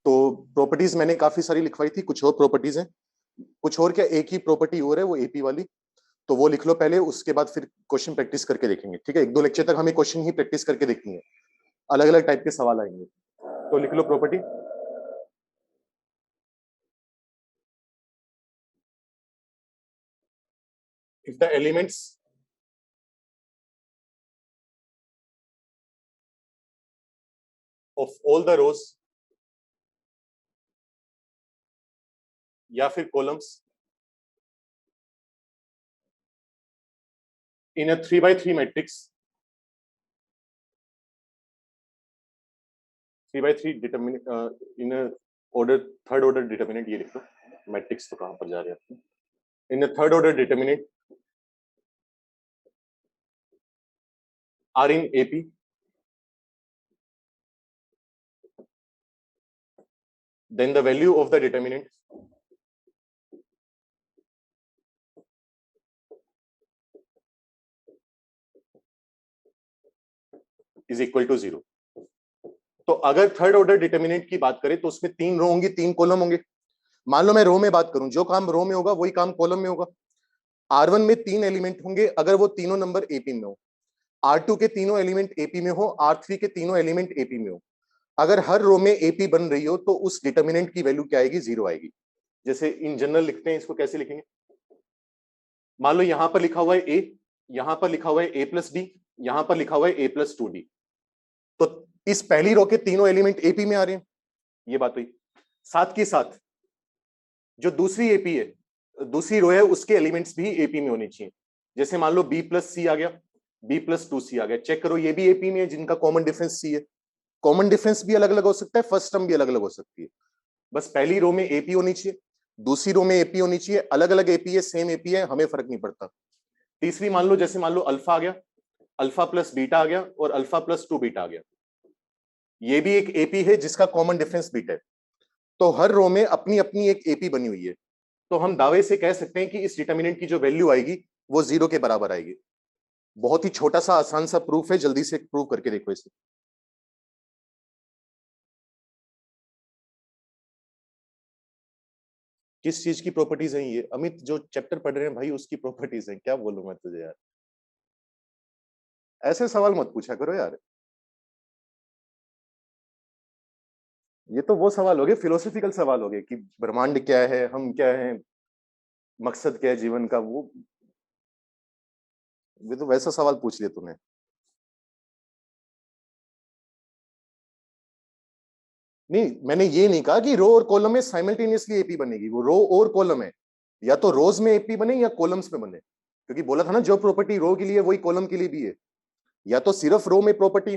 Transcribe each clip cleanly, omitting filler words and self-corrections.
तो प्रॉपर्टीज मैंने काफी सारी लिखवाई थी, कुछ और प्रॉपर्टीज हैं, कुछ और क्या, एक ही प्रॉपर्टी और है वो एपी वाली, तो वो लिख लो पहले, उसके बाद फिर क्वेश्चन प्रैक्टिस करके देखेंगे। ठीक है, एक दो लेक्चर तक हमें क्वेश्चन ही प्रैक्टिस करके देखनी है, अलग अलग टाइप के सवाल आएंगे। तो लिख लो property. If the elements of all the rows या फिर columns in a 3x3 matrix, 3x3 determinant in order, third order determinant, ये लिख लो, मैट्रिक्स तो कहां पर जा रहे हैं आपके, in a third order determinant are in AP, then the value of the determinant is equal to 0। तो अगर थर्ड ऑर्डर डिटर्मिनेंट की बात करें तो उसमें 3 रो होंगी, 3 कॉलम होंगे। मान लो मैं रो में बात करूं, जो काम रो में होगा वही काम कॉलम में होगा। R1 में 3 एलिमेंट होंगे, अगर वो तीनों नंबर एपी में हो, R2 के तीनों एलिमेंट एपी में हो, R3 के तीनों एलिमेंट एपी में हो, अगर हर रो में एपी बन रही हो तो उस डिटर्मिनेंट की वैल्यू क्या आएगी, 0 आएगी। जैसे इन जनरल लिखते हैं, इसको कैसे लिखेंगे, मान लो यहां पर लिखा हुआ है ए, यहां पर लिखा हुआ है ए प्लस डी, यहां पर लिखा हुआ है ए प्लस 2डी, तो इस पहली रो के तीनों एलिमेंट एपी में आ रहे हैं, ये बात हुई। साथ के साथ जो दूसरी एपी है, दूसरी रो है, उसके एलिमेंट्स भी एपी में होने चाहिए। जैसे मान लो बी प्लस सी आ गया, बी प्लस 2c आ गया, चेक करो ये भी एपी में है, जिनका कॉमन डिफरेंस सी है। कॉमन डिफरेंस भी अलग अलग हो सकता है, फर्स्ट टर्म भी अलग अलग हो सकती है, बस पहली रो में एपी होनी चाहिए, दूसरी रो में एपी होनी चाहिए, अलग अलग एपी है, सेम एपी है, हमें फर्क नहीं पड़ता। तीसरी मान लो, जैसे मान लो अल्फा आ गया, अल्फा प्लस बीटा आ गया, और अल्फा प्लस 2 बीटा आ गया, ये भी एक एपी है जिसका कॉमन डिफरेंस बीटा है। तो हर रो में अपनी अपनी एक एपी बनी हुई है, तो हम दावे से कह सकते हैं कि इस डिटर्मिनेंट की जो वैल्यू आएगी वो 0 के बराबर आएगी। बहुत ही छोटा सा आसान सा प्रूफ है, जल्दी से प्रूव करके देखो इसे। किस चीज की प्रॉपर्टीज हैं ये अमित, जो चैप्टर पढ़ रहे हैं भाई उसकी प्रॉपर्टीज हैं, क्या बोलूं मैं तुझे यार, ऐसे सवाल मत पूछा करो यार। ये तो वो सवाल हो गए, फिलोसफिकल सवाल हो गए कि ब्रह्मांड क्या है, हम क्या है, मकसद क्या है जीवन का, वो ये तो वैसा सवाल पूछ लिया तूने। नहीं, मैंने ये नहीं कहा कि रो और कॉलम में साइमल्टेनियसली एपी बनेगी, वो रो और कॉलम है, या तो रोज में एपी बने या कॉलम्स में बने, क्योंकि बोला था ना जो प्रॉपर्टी रो के लिए वही कॉलम के लिए भी है, या तो सिर्फ रो में प्रॉपर्टी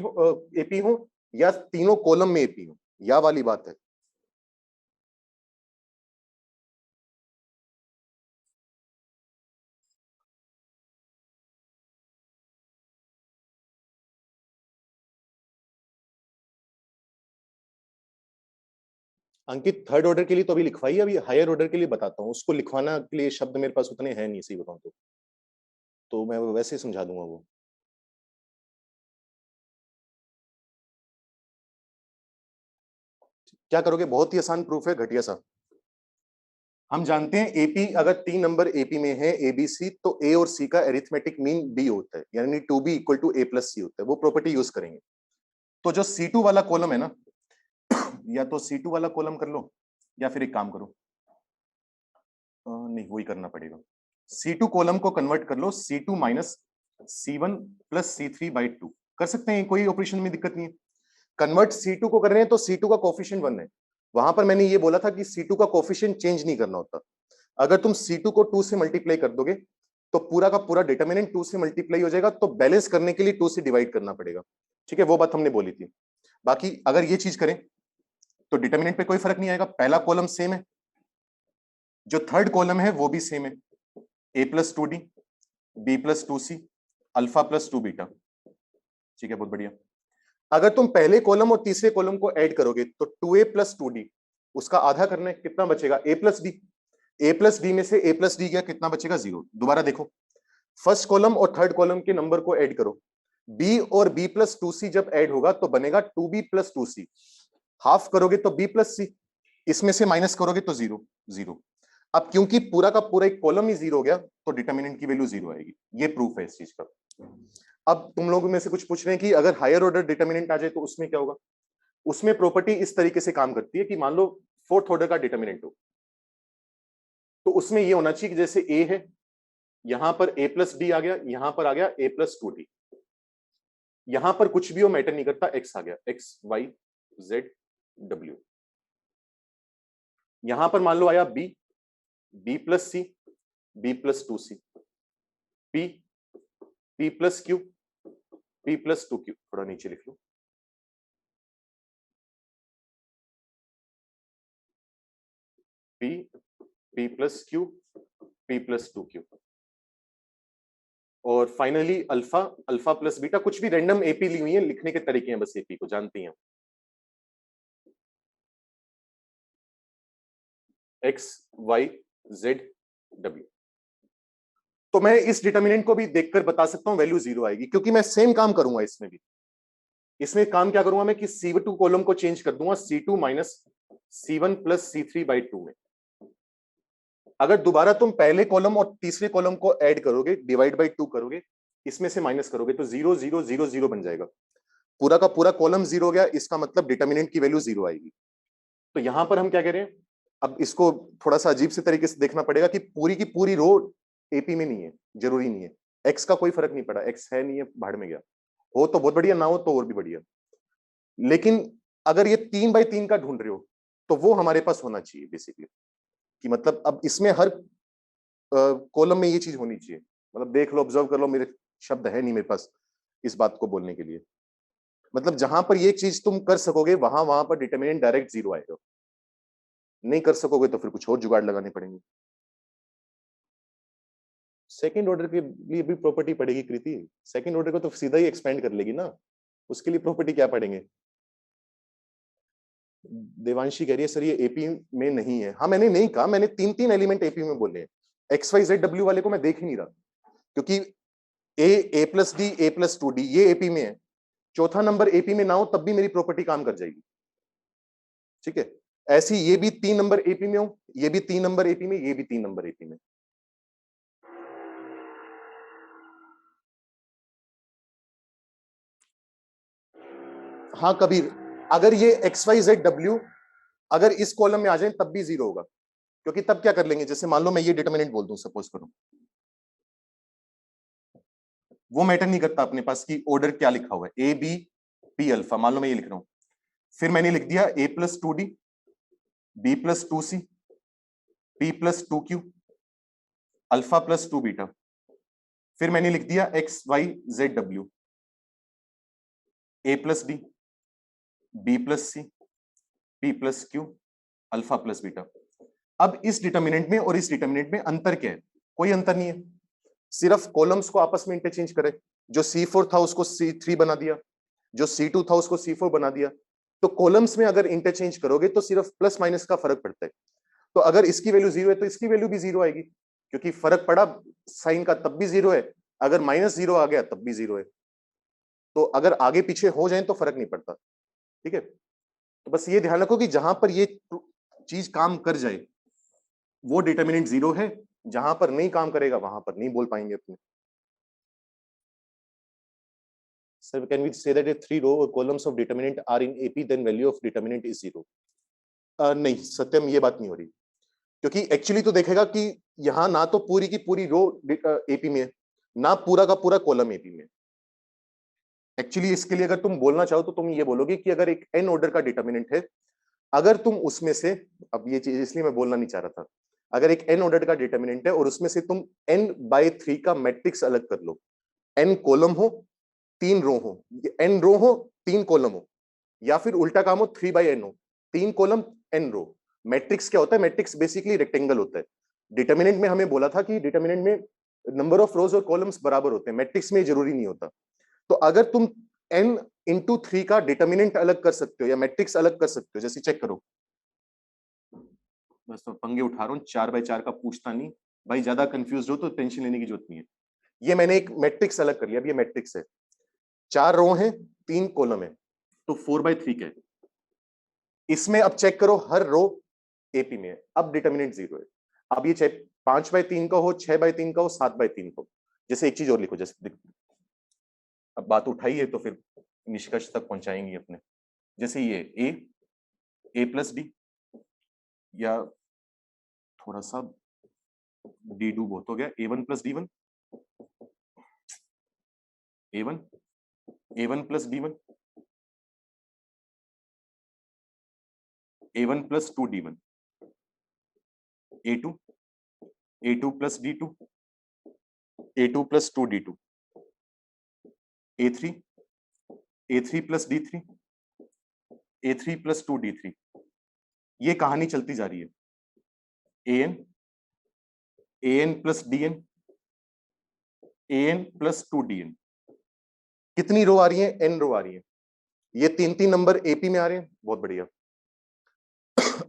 एपी हो या तीनों कॉलम में एपी हो, या वाली बात है। अंकित थर्ड ऑर्डर के लिए तो अभी लिखवाई, अभी हायर ऑर्डर के लिए बताता हूँ, उसको लिखवाना के लिए शब्द मेरे पास उतने हैं नहीं, सही बताऊं तो मैं वैसे ही समझा दूंगा वो। क्या करोगे, बहुत ही आसान प्रूफ है, घटिया सा। हम जानते हैं एपी, अगर 3 नंबर एपी में है एबीसी, तो ए और सी का एरिथमेटिक मीन बी होता है, यानी 2b equal to A plus C होता है, वो प्रॉपर्टी यूज करेंगे। तो जो C2 वाला कॉलम है ना, या तो C2 वाला कॉलम कर लो, या फिर एक काम करो, नहीं वही करना पड़ेगा, C2 कॉलम को कन्वर्ट कर लो C2 minus C1 plus C3 by 2, कर सकते हैं, कोई ऑपरेशन में दिक्कत नहीं है। कन्वर्ट C2 को कर रहे हैं तो C2 का कोफिशिएंट 1 है, वहां पर मैंने ये बोला था कि C2 का कोफिशिएंट चेंज नहीं करना होता। अगर तुम C2 को 2 से मल्टीप्लाई कर दोगे तो पूरा का पूरा डिटर्मिनेंट 2 से मल्टीप्लाई हो जाएगा, तो बैलेंस करने के लिए 2 से डिवाइड करना पड़ेगा। ठीक है, वो बात हमने बोली थी। बाकी अगर ये चीज करें तो डिटर्मिनेंट पे कोई फर्क नहीं आएगा, पहला कॉलम सेम है, जो थर्ड कॉलम है वो भी सेम है, ए प्लस 2डी, B plus 2c, alpha plus 2 beta. ठीक है, बहुत बढ़िया। अगर तुम पहले कॉलम और तीसरे कॉलम को ऐड करोगे तो 2a प्लस 2d, उसका आधा करना है, कितना बचेगा, a plus D, A plus D में से ए प्लस डी गया, कितना बचेगा, 0। दोबारा देखो, फर्स्ट कॉलम और थर्ड कॉलम के नंबर को ऐड करो, b और b प्लस 2c जब ऐड होगा तो बनेगा 2b प्लस 2c, हाफ करोगे तो b प्लस सी, इसमें से माइनस करोगे तो 0 0। अब क्योंकि पूरा का पूरा एक कॉलम ही 0 हो गया तो डिटर्मिनेंट की वैल्यू 0 आएगी। ये प्रूफ है इस चीज का। अब तुम लोगों में से कुछ पूछ रहे हैं कि अगर हायर ऑर्डर डिटर्मिनेंट आ जाए तो उसमें क्या होगा। उसमें प्रॉपर्टी इस तरीके से काम करती है कि मान लो फोर्थ ऑर्डर का डिटर्मिनेंट हो, तो उसमें ये होना चाहिए कि जैसे ए है, यहां पर a प्लस डी आ गया, यहां पर आ गया a प्लस 2d, यहां पर कुछ भी हो मैटर नहीं करता, x आ गया, x y z w। यहां पर मान लो आया b, b प्लस सी, b plus 2c, p, p plus q, p plus 2q। थोड़ा नीचे लिख लो, p, p plus q, p plus 2q। और finally alpha, alpha plus beta, कुछ भी रैंडम एपी ली हुई है, लिखने के तरीके हैं बस, एपी को जानती हैं। X Y Z W. तो मैं इस डिटर्मिनेंट को भी देखकर बता सकता हूं वैल्यू 0 आएगी, क्योंकि मैं सेम काम करूंगा इसमें भी। इसमें काम क्या करूंगा मैं कि C2 कॉलम को चेंज कर दूंगा C2 minus C1 plus C3 by 2 में। अगर दोबारा तुम पहले कॉलम और तीसरे कॉलम को ऐड करोगे, डिवाइड बाई 2 करोगे, इसमें से माइनस करोगे तो 0 0 0 0 बन जाएगा। पूरा का पूरा कॉलम 0 हो गया, इसका मतलब डिटर्मिनेंट की वैल्यू 0 आएगी। तो यहां पर हम क्या कह रहे हैं, अब इसको थोड़ा सा अजीब से तरीके से देखना पड़ेगा कि पूरी की पूरी रो एपी में नहीं है, जरूरी नहीं है। एक्स का कोई फर्क नहीं पड़ा, एक्स है नहीं है, भाड़ में गया, हो तो बहुत बढ़िया, ना हो तो और भी बढ़िया। लेकिन अगर ये 3 बाई 3 का ढूंढ रहे हो तो वो हमारे पास होना चाहिए बेसिकली, कि मतलब अब इसमें हर कॉलम में ये चीज होनी चाहिए। मतलब देख लो, ऑब्जर्व कर लो, मेरे शब्द है नहीं मेरे पास इस बात को बोलने के लिए। मतलब जहां पर ये चीज तुम कर सकोगे वहां वहां पर डिटर्मिनेंट डायरेक्ट 0 आएगा। नहीं कर सकोगे तो फिर कुछ और जुगाड़ लगाने पड़ेंगे। सेकंड ऑर्डर के लिए भी प्रॉपर्टी पड़ेगी कृति। सेकंड ऑर्डर को तो सीधा ही एक्सपेंड कर लेगी ना, उसके लिए प्रॉपर्टी क्या पढ़ेंगे। देवांशी कह रही है सर ये एपी में नहीं है। हाँ मैंने नहीं कहा, मैंने 3 एलिमेंट एपी में बोले हैं। एक्स वाई जेड डब्ल्यू वाले को मैं देख ही नहीं रहा, क्योंकि ए प्लस डी, ए प्लस 2d ये एपी में है। चौथा नंबर एपी में ना हो तब भी मेरी प्रॉपर्टी काम कर जाएगी। ठीक है, ऐसी ये भी 3 नंबर एपी में हो, ये भी 3 नंबर एपी में, ये भी 3 नंबर एपी में। हाँ कबीर, अगर ये एक्स वाई जेड डब्ल्यू अगर इस कॉलम में आ जाए तब भी 0 होगा, क्योंकि तब क्या कर लेंगे, जैसे मान लो मैं ये डिटर्मिनेंट बोल दूं, सपोज करो, वो मैटर नहीं करता अपने पास कि ऑर्डर क्या लिखा हुआ है, ए बी पी अल्फा, मान लो मैं ये लिख रहा हूं। फिर मैंने लिख दिया A plus 2d, B plus 2c, P plus 2q, alpha plus 2 beta. फिर मैंने लिख दिया X Y Z W, A plus D, B plus C, P plus Q, alpha plus beta. अब इस डिटर्मिनेंट में और इस डिटर्मिनेंट में अंतर क्या है, कोई अंतर नहीं है, सिर्फ कॉलम्स को आपस में इंटरचेंज करें। जो C4 था उसको C3 बना दिया, जो C2 था उसको C4 बना दिया। तो कॉलम्स में अगर इंटरचेंज करोगे तो सिर्फ प्लस माइनस का फर्क पड़ता है। तो अगर इसकी वैल्यू 0 है तो इसकी वैल्यू भी 0 आएगी, क्योंकि फर्क पड़ा साइन का तब भी 0 है, अगर -0 आ गया तब भी 0 है। तो अगर आगे पीछे हो जाए तो फर्क नहीं पड़ता। ठीक है, तो बस ये ध्यान रखो कि जहां पर ये चीज काम कर जाए वो डिटर्मिनेंट 0 है, जहां पर नहीं काम करेगा वहां पर नहीं बोल पाएंगे अपने। Sir, can we say that if 3 row or columns of determinant are in AP, then value of determinant is 0? नहीं सत्यम, ये बात नहीं हो रही, क्योंकि एक्चुअली तो देखेगा कि यहाँ ना तो पूरी की पूरी रो एपी में है, ना पूरा का पूरा कॉलम एपी में। एक्चुअली इसके लिए अगर तुम बोलना चाहो तो तुम ये बोलोगे कि अगर एक एन ऑर्डर का डिटर्मिनेंट है, अगर तुम उसमें से, अब ये चीज इसलिए मैं बोलना नहीं चाह रहा था, अगर एक एन ऑर्डर का डिटर्मिनेंट है और उसमें से तुम n/3 का मैट्रिक्स अलग कर लो, n कॉलम हो 3 रो हो, n रो हो 3 कॉलम हो, या फिर उल्टा काम हो 3/n हो, 3 कॉलम n रो। मैट्रिक्स क्या होता है, मैट्रिक्स बेसिकली रेक्टेंगल होता है। डिटर्मिनेंट में हमें बोला था कि डिटर्मिनेंट में नंबर ऑफ रोज और कॉलम्स बराबर होते हैं, मैट्रिक्स में जरूरी नहीं होता। तो अगर तुम n इंटू 3 का डिटर्मिनेंट अलग कर सकते हो या मैट्रिक्स अलग कर सकते हो, जैसे चेक करो, बस तो पंगे उठा रहा हूँ, 4/4 का पूछता नहीं भाई, ज्यादा कंफ्यूज हो तो टेंशन लेने की जरूरत नहीं है। ये मैंने एक मैट्रिक्स अलग कर लिया, अब ये मैट्रिक्स है, 4 रो है 3 कॉलम है, तो 4/3 का है। इसमें अब चेक करो, हर रो एपी में है, अब डिटर्मिनेंट 0 है। अब ये चाहे 5/3 का हो, 6/3 का हो, 7/3 का हो। जैसे एक चीज और लिखो, जैसे अब बात उठाई है तो फिर निष्कर्ष तक पहुंचाएंगे अपने। जैसे ये ए प्लस डी, या थोड़ा सा डी डू बहुत हो गया, A1 plus D1, A1 A1 plus D1, A1 plus 2D1, A2 A2 plus D2, A2 plus 2D2, A3 A3 plus D3, A3 plus 2D3। ये कहानी चलती जा रही है। AN plus DN, AN plus 2DN। कितनी रो आ रही है? N रो आ रही है। ये 3 नंबर एपी में आ रहे हैं, बहुत बढ़िया।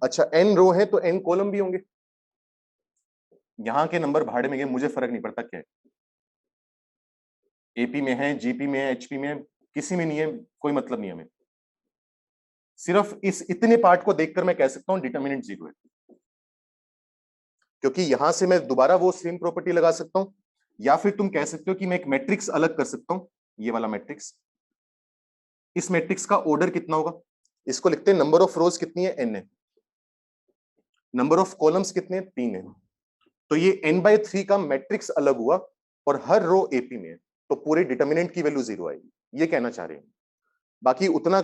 अच्छा, N रो है तो N कॉलम भी होंगे। यहां के नंबर भाड़े में गए, मुझे फर्क नहीं पड़ता क्या है, एपी में है, जीपी में है, एचपी में है, किसी में नहीं है, कोई मतलब नहीं हमें। सिर्फ इस इतने पार्ट को देखकर मैं कह सकता हूं डिटर्मिनेंट 0 है, क्योंकि यहां से मैं दोबारा वो सेम प्रॉपर्टी लगा सकता हूं, या फिर तुम कह सकते हो कि मैं एक मैट्रिक्स अलग कर सकता हूं, ये वाला मैट्रिक्स। इस मैट्रिक्स का ऑर्डर कितना होगा? इसको लिखते हैं नंबर ऑफ रोज कितनी है? N है। नंबर ऑफ कॉलम्स कितने हैं? 3 है। तो ये N/3 का मैट्रिक्स अलग हुआ और हर रो एपी में है, तो पूरे डिटर्मिनेंट की वैल्यू 0 आएगी, ये कहना चाह रहे हैं। बाकी उतना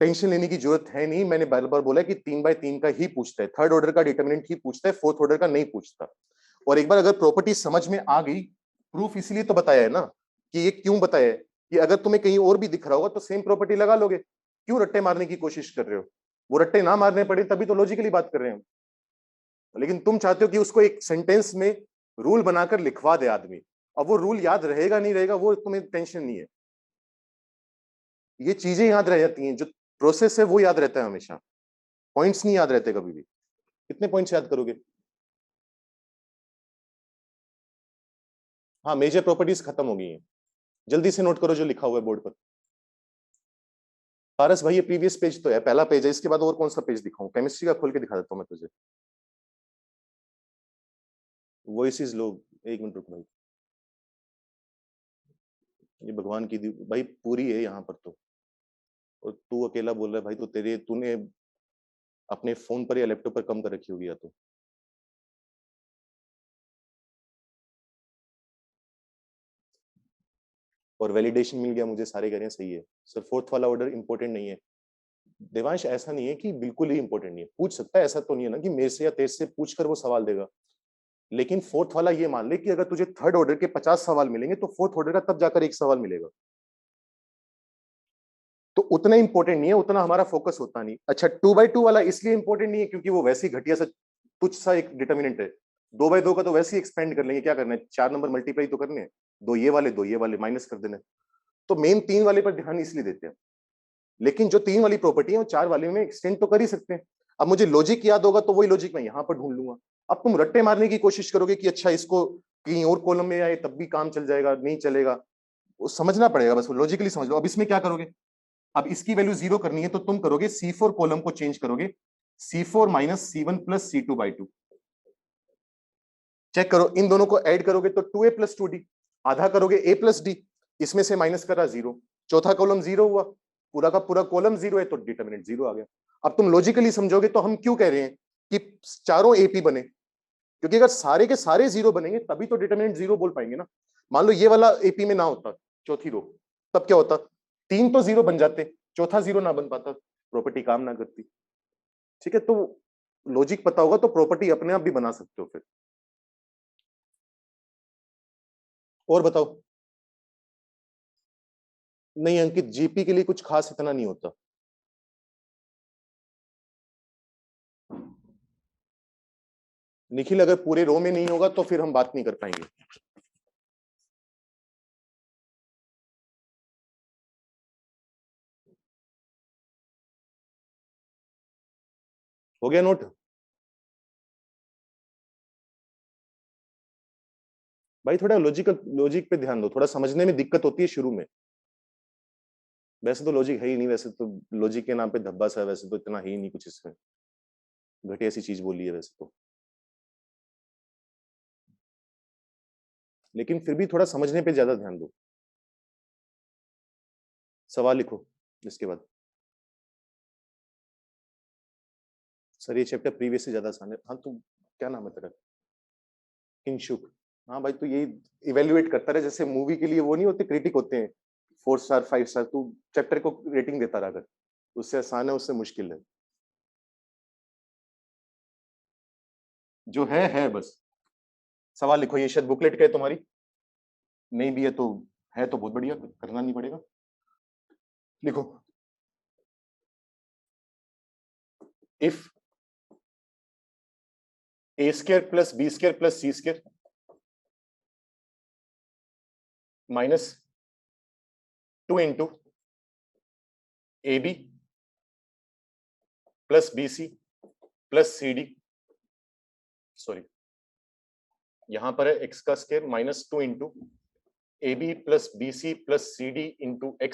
टेंशन लेने की जरूरत है नहीं। मैंने बार बार बोला कि 3/3 का ही पूछता है, थर्ड ऑर्डर का डिटर्मिनेंट ही पूछता है, फोर्थ ऑर्डर का नहीं पूछता। और एक बार अगर प्रॉपर्टी समझ में आ गई, प्रूफ इसलिए तो बताया है ना, कि ये क्यों बताया है, कि अगर तुम्हें कहीं और भी दिख रहा होगा तो सेम प्रॉपर्टी लगा लोगे। क्यों रट्टे मारने की कोशिश कर रहे हो? वो रट्टे ना मारने पड़े तभी तो लॉजिकली बात कर रहे हैं हम। लेकिन तुम चाहते हो कि उसको एक सेंटेंस में रूल बनाकर लिखवा दे आदमी। अब वो रूल याद रहेगा नहीं रहेगा वो तुम्हें टेंशन नहीं है, ये चीजें याद रह जाती हैं, जो प्रोसेस है वो याद रहता है हमेशा, पॉइंट्स नहीं याद रहते कभी भी। कितने पॉइंट्स याद करोगे? हाँ, मेजर प्रॉपर्टीज खत्म हो गई हैं, जल्दी से नोट करो जो लिखा हुआ है बोर्ड पर। पारस भाई, ये प्रीवियस पेज तो है, पहला पेज है, इसके बाद और कौन सा पेज दिखाऊं? केमिस्ट्री का खोल के दिखा देता हूं मैं तुझे। वॉइसिस लोग, एक मिनट रुक भाई, ये भगवान की दी भाई पूरी है यहाँ पर तो, और तू अकेला बोल रहा है भाई, तो तेरे तूने अपने फोन पर या लैपटॉप पर कम कर रखी होगी या तो। और वैलिडेशन मिल गया मुझे, सारे कह रहे हैं सही है सर, फोर्थ वाला ऑर्डर इंपॉर्टेंट नहीं है। देवांश, ऐसा नहीं है कि बिल्कुल ही इंपॉर्टेंट नहीं है, पूछ सकता है, ऐसा तो नहीं है ना कि मेरे से या तेरे से पूछ कर वो सवाल देगा। लेकिन फोर्थ वाला ये मान ले कि अगर तुझे थर्ड ऑर्डर के 50 सवाल मिलेंगे तो फोर्थ ऑर्डर का तब जाकर एक सवाल मिलेगा। तो उतना इंपॉर्टेंट नहीं है, उतना हमारा फोकस होता नहीं। अच्छा, 2/2 वाला इसलिए इंपॉर्टेंट नहीं है क्योंकि वो वैसे ही घटिया सा तुच्छ सा एक डिटर्मिनेंट है। 2/2 का तो वैसे ही एक्सपेंड कर लेंगे, क्या करना है, 4 नंबर मल्टीप्लाई तो करने हैं, दो ये वाले माइनस कर देना है। तो मेन 3 वाले पर ध्यान इसलिए देते हैं। लेकिन जो 3 वाली प्रॉपर्टी है वो 4 वाले में एक्सटेंड तो कर ही सकते हैं। अब मुझे लॉजिक याद होगा तो वही लॉजिक मैं यहाँ पर ढूंढ लूंगा। अब तुम रट्टे मारने की कोशिश करोगे कि अच्छा इसको कहीं और कॉलम में आए तब भी काम चल जाएगा, नहीं चलेगा, वो समझना पड़ेगा, बस लॉजिकली समझ लो। अब इसमें क्या करोगे, अब इसकी वैल्यू 0 करनी है तो तुम करोगे C4 कॉलम को चेंज करोगे, C4 minus C1 plus C2/2। Check करो, इन दोनों को ऐड करोगे तो 2A प्लस 2D, आधा करोगे A प्लस D, इसमें से माइनस करा 0, चौथा कॉलम 0 हुआ, पूरा का पूरा कॉलम 0 है तो डिटर्मिनेंट 0 आ गया। अब तुम लॉजिकली समझोगे तो हम क्यों कह रहे हैं कि चारों एपी बने, क्योंकि अगर सारे के सारे 0 बनेंगे तभी तो डिटर्मिनेंट 0 बोल पाएंगे ना। मान लो ये वाला एपी में ना होता चौथी रो, तब क्या होता, 3 तो 0 बन जाते, चौथा 0 ना बन पाता, प्रॉपर्टी काम ना करती। ठीक है, तो लॉजिक पता होगा तो प्रॉपर्टी अपने आप भी बना सकते हो फिर। और बताओ। नहीं अंकित, जीपी के लिए कुछ खास इतना नहीं होता। निखिल, अगर पूरे रो में नहीं होगा तो फिर हम बात नहीं कर पाएंगे। हो गया नोट? भाई थोड़ा लॉजिक पे ध्यान दो, थोड़ा समझने में दिक्कत होती है शुरू में। वैसे तो लॉजिक है ही नहीं, वैसे तो लॉजिक के नाम पे धब्बा सा है, वैसे तो इतना है ही नहीं कुछ इसमें। घटिया सी चीज बोली है वैसे तो, लेकिन फिर भी थोड़ा समझने पे ज्यादा ध्यान दो। सवाल लिखो इसके बाद। सर ये चैप्टर प्रीवियस से ज्यादा आसान है। हाँ तो क्या नाम है तेरा? किंशुक। हाँ भाई, तो यही इवेल्युएट करता रहे, जैसे मूवी के लिए वो नहीं होते क्रिटिक होते हैं 4 स्टार 5 स्टार, तू चैप्टर को रेटिंग देता रहा कर, उससे आसान है उससे मुश्किल है। जो है बस। सवाल लिखो, ये शायद बुकलेट का है तुम्हारी, नहीं भी है तो बहुत बढ़िया, करना नहीं पड़ेगा। लिखो, if a² + b² + c² -2 into ab + bc + cd, sorry यहां पर है x का square -2 into ab + bc + cd into x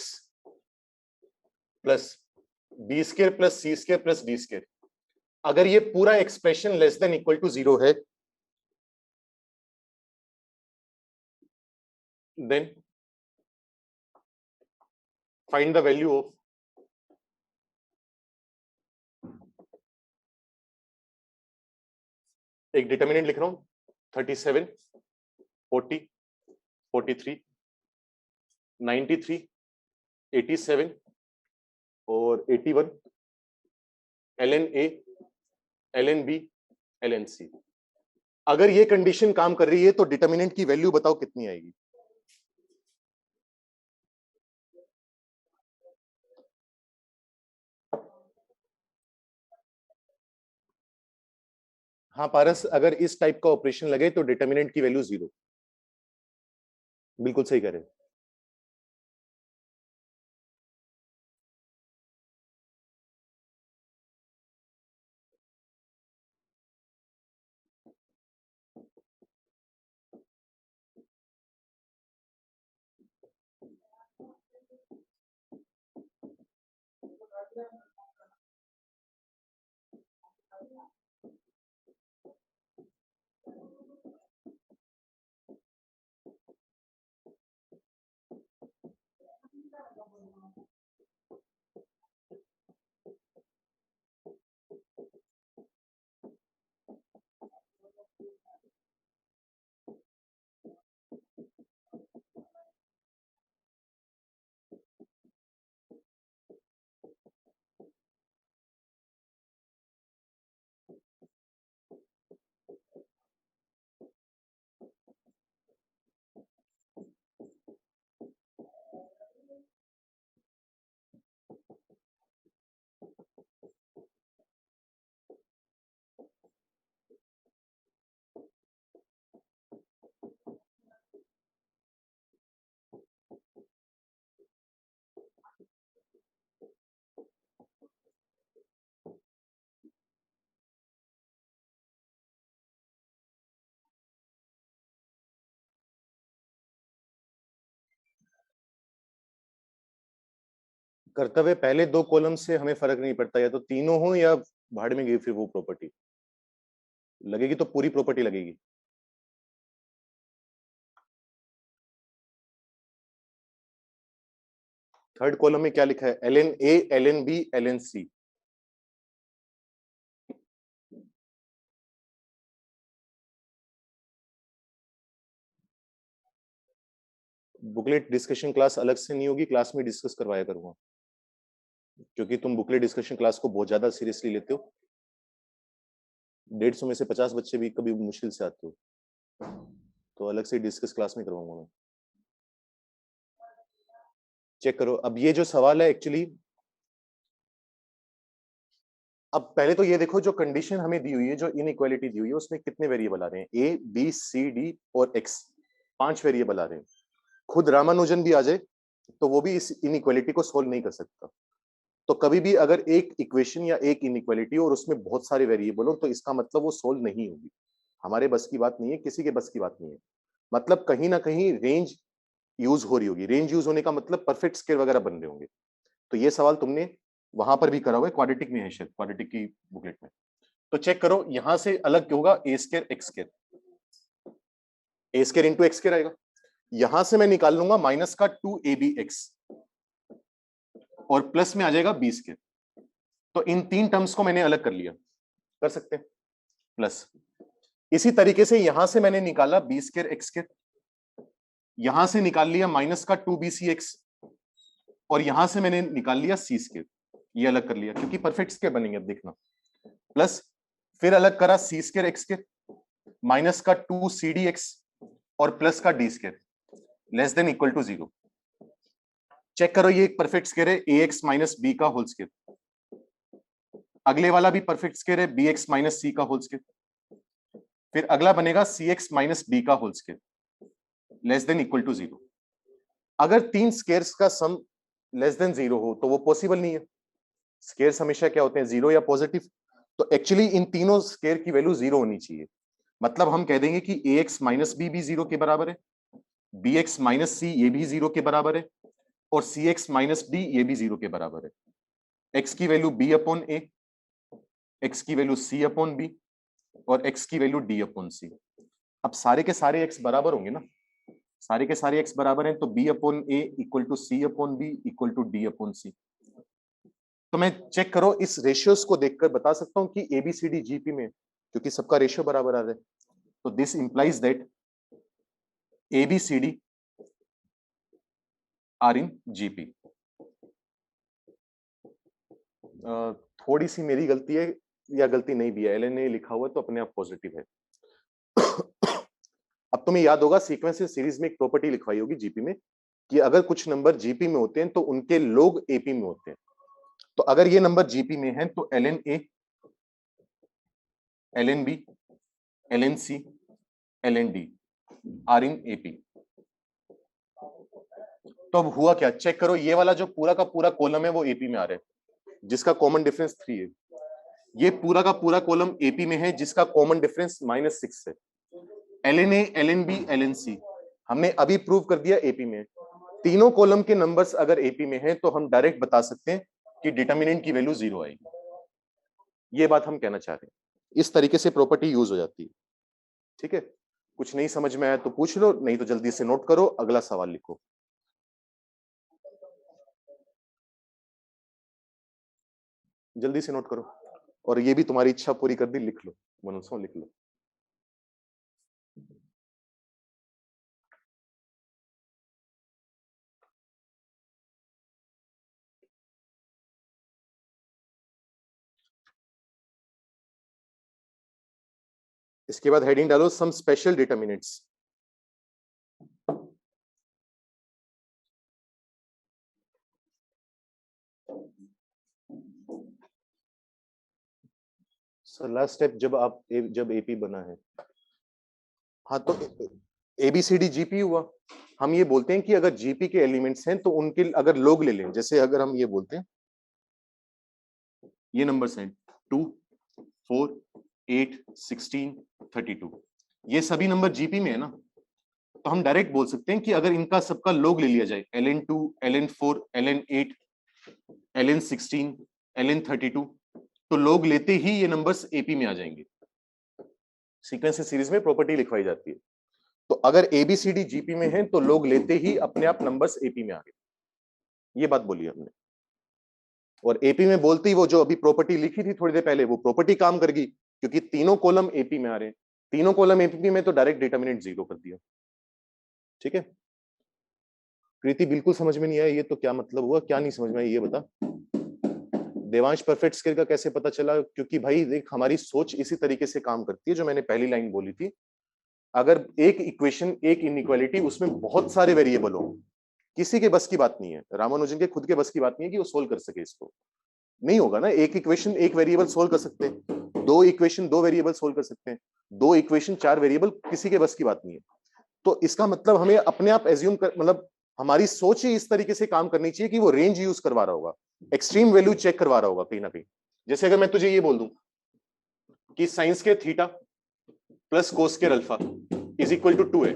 + b² + c² + d²। अगर ये पूरा expression less than equal to 0 है, then find the value of, एक डिटर्मिनेंट लिख रहा हूं, 37, 40, 43, 93, 87 और 81, ln A, ln B, ln C। अगर ये कंडीशन काम कर रही है तो डिटर्मिनेंट की वैल्यू बताओ कितनी आएगी। हाँ पारस, अगर इस टाइप का ऑपरेशन लगे तो डिटर्मिनेंट की वैल्यू 0। बिल्कुल सही कह रहे हैं। कर्तव्य पहले 2 कॉलम से हमें फर्क नहीं पड़ता, या तो तीनों हो या भाड़ में गई फिर वो प्रॉपर्टी लगेगी, तो पूरी प्रॉपर्टी लगेगी। थर्ड कॉलम में क्या लिखा है? ln A, ln B, ln C। Booklet discussion class अलग से नहीं होगी, क्लास में डिस्कस करवाया करूंगा, क्योंकि तुम बुकलेट डिस्कशन क्लास को बहुत ज्यादा सीरियसली लेते हो। 150 में से 50 बच्चे भी कभी मुश्किल से आते हो, तो अलग से डिस्कस क्लास में करवाऊंगा मैं। चेक करो, अब ये जो सवाल है एक्चुअली, अब पहले तो ये देखो जो कंडीशन हमें दी हुई है, जो इनइक्वालिटी दी हुई है, उसमें कितने वेरिएबल आ रहे हैं? ए, बी, सी, डी और एक्स, 5 वेरिएबल आ रहे हैं। खुद रामानुजन भी आ जाए तो वो भी इस इनइक्वालिटी को सोल्व नहीं कर सकता। तो कभी भी अगर एक इक्वेशन या एक इनइक्वालिटी और उसमें बहुत सारे वेरिएबल हो, तो इसका मतलब वो सोल्व नहीं होगी। हमारे बस की बात नहीं है, किसी के बस की बात नहीं है। मतलब कहीं ना कहीं रेंज यूज हो रही होगी। रेंज यूज होने का मतलब परफेक्ट स्केयर वगैरह बन रहे होंगे। तो ये सवाल तुमने वहां पर भी करा हुआ है, क्वाड्रेटिक में है शायद, क्वाड्रेटिक की बुकलेट में। तो चेक करो यहां से अलग क्या होगा, ए स्क्वायर एक्स स्क्वायर, ए स्क्वायर इंटू एक्स स्क्वायर आएगा। यहां से मैं निकाल लूंगा माइनस का 2ab(x) और प्लस में आ जाएगा बी स्क्वायर। तो इन तीन टर्म्स को मैंने अलग कर लिया, कर सकते हैं प्लस। इसी तरीके से यहां से मैंने निकाला बी स्क्वायर एक्स स्क्वायर, यहां से निकाल लिया माइनस का 2bc(x) और यहां से मैंने निकाल लिया सी स्क्वायर, ये अलग कर लिया क्योंकि परफेक्ट स्क्वायर बनेंगे। अब देखना, प्लस फिर अलग करा C square X square minus का 2cdx और प्लस का D square less than equal to 0। Check करो ये एक परफेक्ट स्क्वायर है, ax माइनस बी का होल स्क्वायर। अगले वाला भी परफेक्ट स्क्वायर है, bx माइनस सी का होल स्क्वायर। फिर अगला बनेगा cx माइनस बी का whole square less than equal to 0। अगर तीन स्क्वायर्स का सम लेस देन 0 हो तो वो पॉसिबल नहीं है। स्क्वायर्स हमेशा क्या होते हैं, 0 या पॉजिटिव। तो एक्चुअली इन तीनों स्क्वायर की वैल्यू 0 होनी चाहिए। मतलब हम कह देंगे कि ax माइनस बी भी 0 के बराबर है, bx माइनस सी ये भी 0 के बराबर है और cx माइनस डी ये भी 0 के बराबर है। x की value b upon a, x की वैल्यू c अपॉन b और x की वैल्यू d अपॉन c। अब सारे के सारे x बराबर होंगे ना, सारे के सारे x बराबर हैं तो b upon a equal to c upon b equal to d upon c। तो मैं चेक करो इस रेशियोज को देखकर बता सकता हूं कि ABCD GP में, क्योंकि सबका रेशियो बराबर आ रहा है, तो this implies that ABCD are in GP। थोड़ी सी मेरी गलती है या गलती नहीं भी है, LNA लिखा हुआ तो अपने आप पॉजिटिव है। अब तुम्हें याद होगा सीक्वेंस सीरीज में एक प्रॉपर्टी लिखवाई होगी जीपी में कि अगर कुछ नंबर जीपी में होते हैं तो उनके लोग एपी में होते हैं। तो अगर ये नंबर जीपी में है तो LNA, LNB, LNC, LND are in AP. तो अब हुआ क्या, चेक करो ये वाला जो पूरा का पूरा कॉलम है वो एपी में आ रहा है जिसका कॉमन डिफरेंस 3 है। ये पूरा का पूरा कॉलम एपी में है जिसका कॉमन डिफरेंस -6 है। LNA, LNB, LNC हमने अभी प्रूव कर दिया एपी में। तीनों कॉलम के नंबर्स अगर एपी में हैं तो हम डायरेक्ट बता सकते हैं कि डिटरमिनेंट की वैल्यू 0 आएगी। ये बात हम कहना चाह रहे हैं। इस तरीके से प्रॉपर्टी यूज हो जाती है। ठीक है, कुछ नहीं समझ में आया तो पूछ लो, नहीं तो जल्दी से नोट करो, अगला सवाल लिखो। जल्दी से नोट करो और ये भी तुम्हारी इच्छा पूरी कर दी, लिख लो, मनोसो लिख लो। इसके बाद हेडिंग डालो some special determinants. Sir last step जब एपी बना है, हाँ तो एबीसीडी जीपी हुआ। हम ये बोलते हैं कि अगर जीपी के एलिमेंट्स हैं तो उनके अगर लोग ले लें, जैसे अगर हम ये बोलते हैं ये नंबर्स हैं 2, 4, 8, 16, 32, ये सभी नंबर जीपी में है ना, तो हम डायरेक्ट बोल सकते हैं कि अगर इनका सबका लोग ले लिया जाए ln2, ln4, ln8, ln16, ln32, तो लोग लेते ही ये नंबर्स एपी में आ जाएंगे। सीक्वेंस सीरीज में प्रॉपर्टी लिखवाई जाती है। तो अगर एबीसीडी जीपी में है तो लोग लेते ही अपने आप नंबर्स एपी में आ गए। ये बात बोली हमने, और एपी में बोलते ही वो जो अभी प्रॉपर्टी लिखी थी थोड़ी देर पहले वो प्रॉपर्टी काम कर गई, क्योंकि तीनों कॉलम एपी में आ रहे हैं। तीनों कॉलम एपी में तो डायरेक्ट डिटरमिनेंट 0 कर दिया। ठीक है प्रीति, बिल्कुल समझ में नहीं आया ये तो क्या मतलब हुआ, क्या नहीं समझ में आया ये बता। देवांश परफेक्ट स्केल का कैसे पता चला, क्योंकि भाई देख हमारी सोच इसी तरीके से काम करती है जो मैंने पहली लाइन बोली थी। अगर एक इक्वेशन, एक इनइक्वालिटी, उसमें बहुत सारे वेरिएबल हो, किसी के बस की बात नहीं है, रामानुजन के खुद के बस की बात नहीं है कि वो सोल्व कर सके इसको, नहीं होगा ना। एक इक्वेशन एक वेरिएबल सोल्व कर सकते हैं, दो इक्वेशन दो वेरिएबल सोल्व कर सकते हैं, दो इक्वेशन चार वेरिएबल, किसी के बस की बात नहीं है। तो इसका मतलब हमें अपने आप एज्यूम कर, मतलब हमारी सोच ही इस तरीके से काम करनी चाहिए कि वो रेंज यूज करवा रहा होगा, एक्सट्रीम वैल्यू चेक करवा रहा होगा कहीं ना कहीं। जैसे अगर मैं तुझे ये बोल दूं कि साइंस के थीटा प्लस कोस के अल्फा इज इक्वल टू 2 है।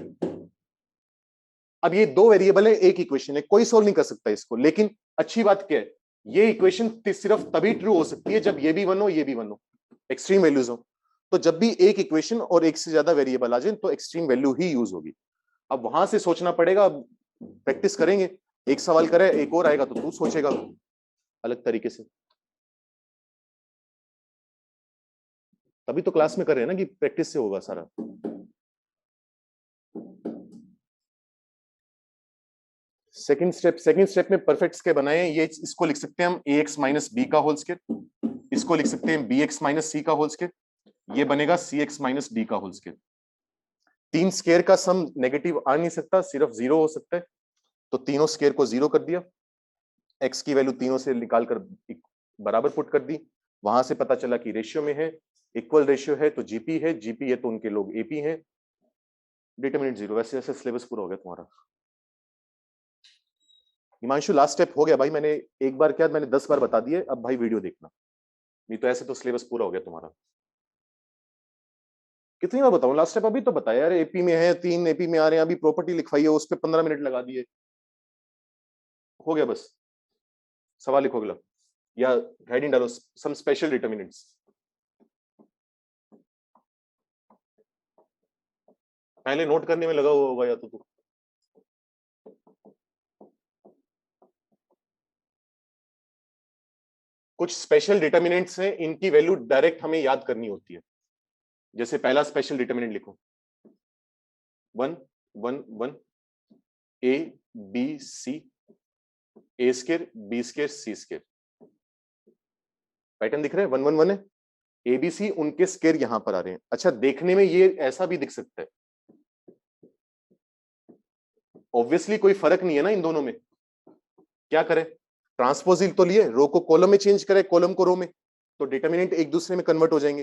अब ये दो वेरिएबल है, एक इक्वेशन है, कोई सोल्व नहीं कर सकता इसको, लेकिन अच्छी बात क्या है, ये इक्वेशन सिर्फ तभी ट्रू हो सकती है जब ये भी 1 हो ये भी 1 हो। एक्सट्रीम वैल्यूज हो। तो जब भी एक इक्वेशन और एक से ज्यादा वेरिएबल आ जाए तो एक्सट्रीम वैल्यू ही यूज होगी। अब वहां से सोचना पड़ेगा, प्रैक्टिस करेंगे, एक सवाल करे एक और आएगा तो तू सोचेगा अलग तरीके से। तभी तो क्लास में कर रहे हैं ना कि प्रैक्टिस से होगा सारा। सेकंड स्टेप में परफेक्ट के बनाए, ये इसको लिख सकते हैं हम ax माइनस बी का होल स्क्वायर, इसको लिख सकते हैं bx माइनस सी का होल स्क्वायर, ये बनेगा cx माइनस डी का होल स्क्वायर। तीन स्क्वायर का सम नेगेटिव आ नहीं सकता, सिर्फ जीरो हो सकता है, तो तीनों स्क्वायर को जीरो कर दिया, x की वैल्यू तीनों से निकालकर बराबर पुट कर दी, वहां से पता चला कि रेशियो में है, इक्वल रेशियो है तो जीपी है, जीपी है तो उनके लोग एपी हैं, डिटरमिनेंट जीरो। वैसे वैसे सिलेबस पूरा हो गया तुम्हारा। हिमांशु लास्ट स्टेप हो गया भाई, मैंने एक बार क्या मैंने 10 बार बता दिए, अब भाई वीडियो देखना, नहीं तो ऐसे तो सिलेबस पूरा हो गया तुम्हारा। कितनी बार बताऊं लास्ट स्टेप, अभी तो बताया यार, एपी में है, 3 एपी में आ रहे हैं, अभी प्रॉपर्टी लिखवाई है उस पर 15 मिनट लगा दिए, हो गया बस। सवाल लिखो अगला, या हेडिंग डालो सम स्पेशल डिटरमिनेंट्स। पहले नोट करने में लगा हुआ होगा या तो तू। कुछ स्पेशल डिटरमिनेंट्स हैं, इनकी वैल्यू डायरेक्ट हमें याद करनी होती है। जैसे पहला स्पेशल डिटरमिनेंट लिखो, 1 1 1 A B C, A square B square C square. Pattern दिख रहा है, 1 1 1 है, एबीसी उनके स्क्वायर यहां पर आ रहे हैं। अच्छा, देखने में ये ऐसा भी दिख सकता है, ऑब्वियसली कोई फर्क नहीं है ना इन दोनों में, क्या करें, ट्रांसपोजिल तो लिए, रो को कॉलम में चेंज करें, कॉलम को रो में, तो डिटरमिनेंट एक दूसरे में कन्वर्ट हो जाएंगे।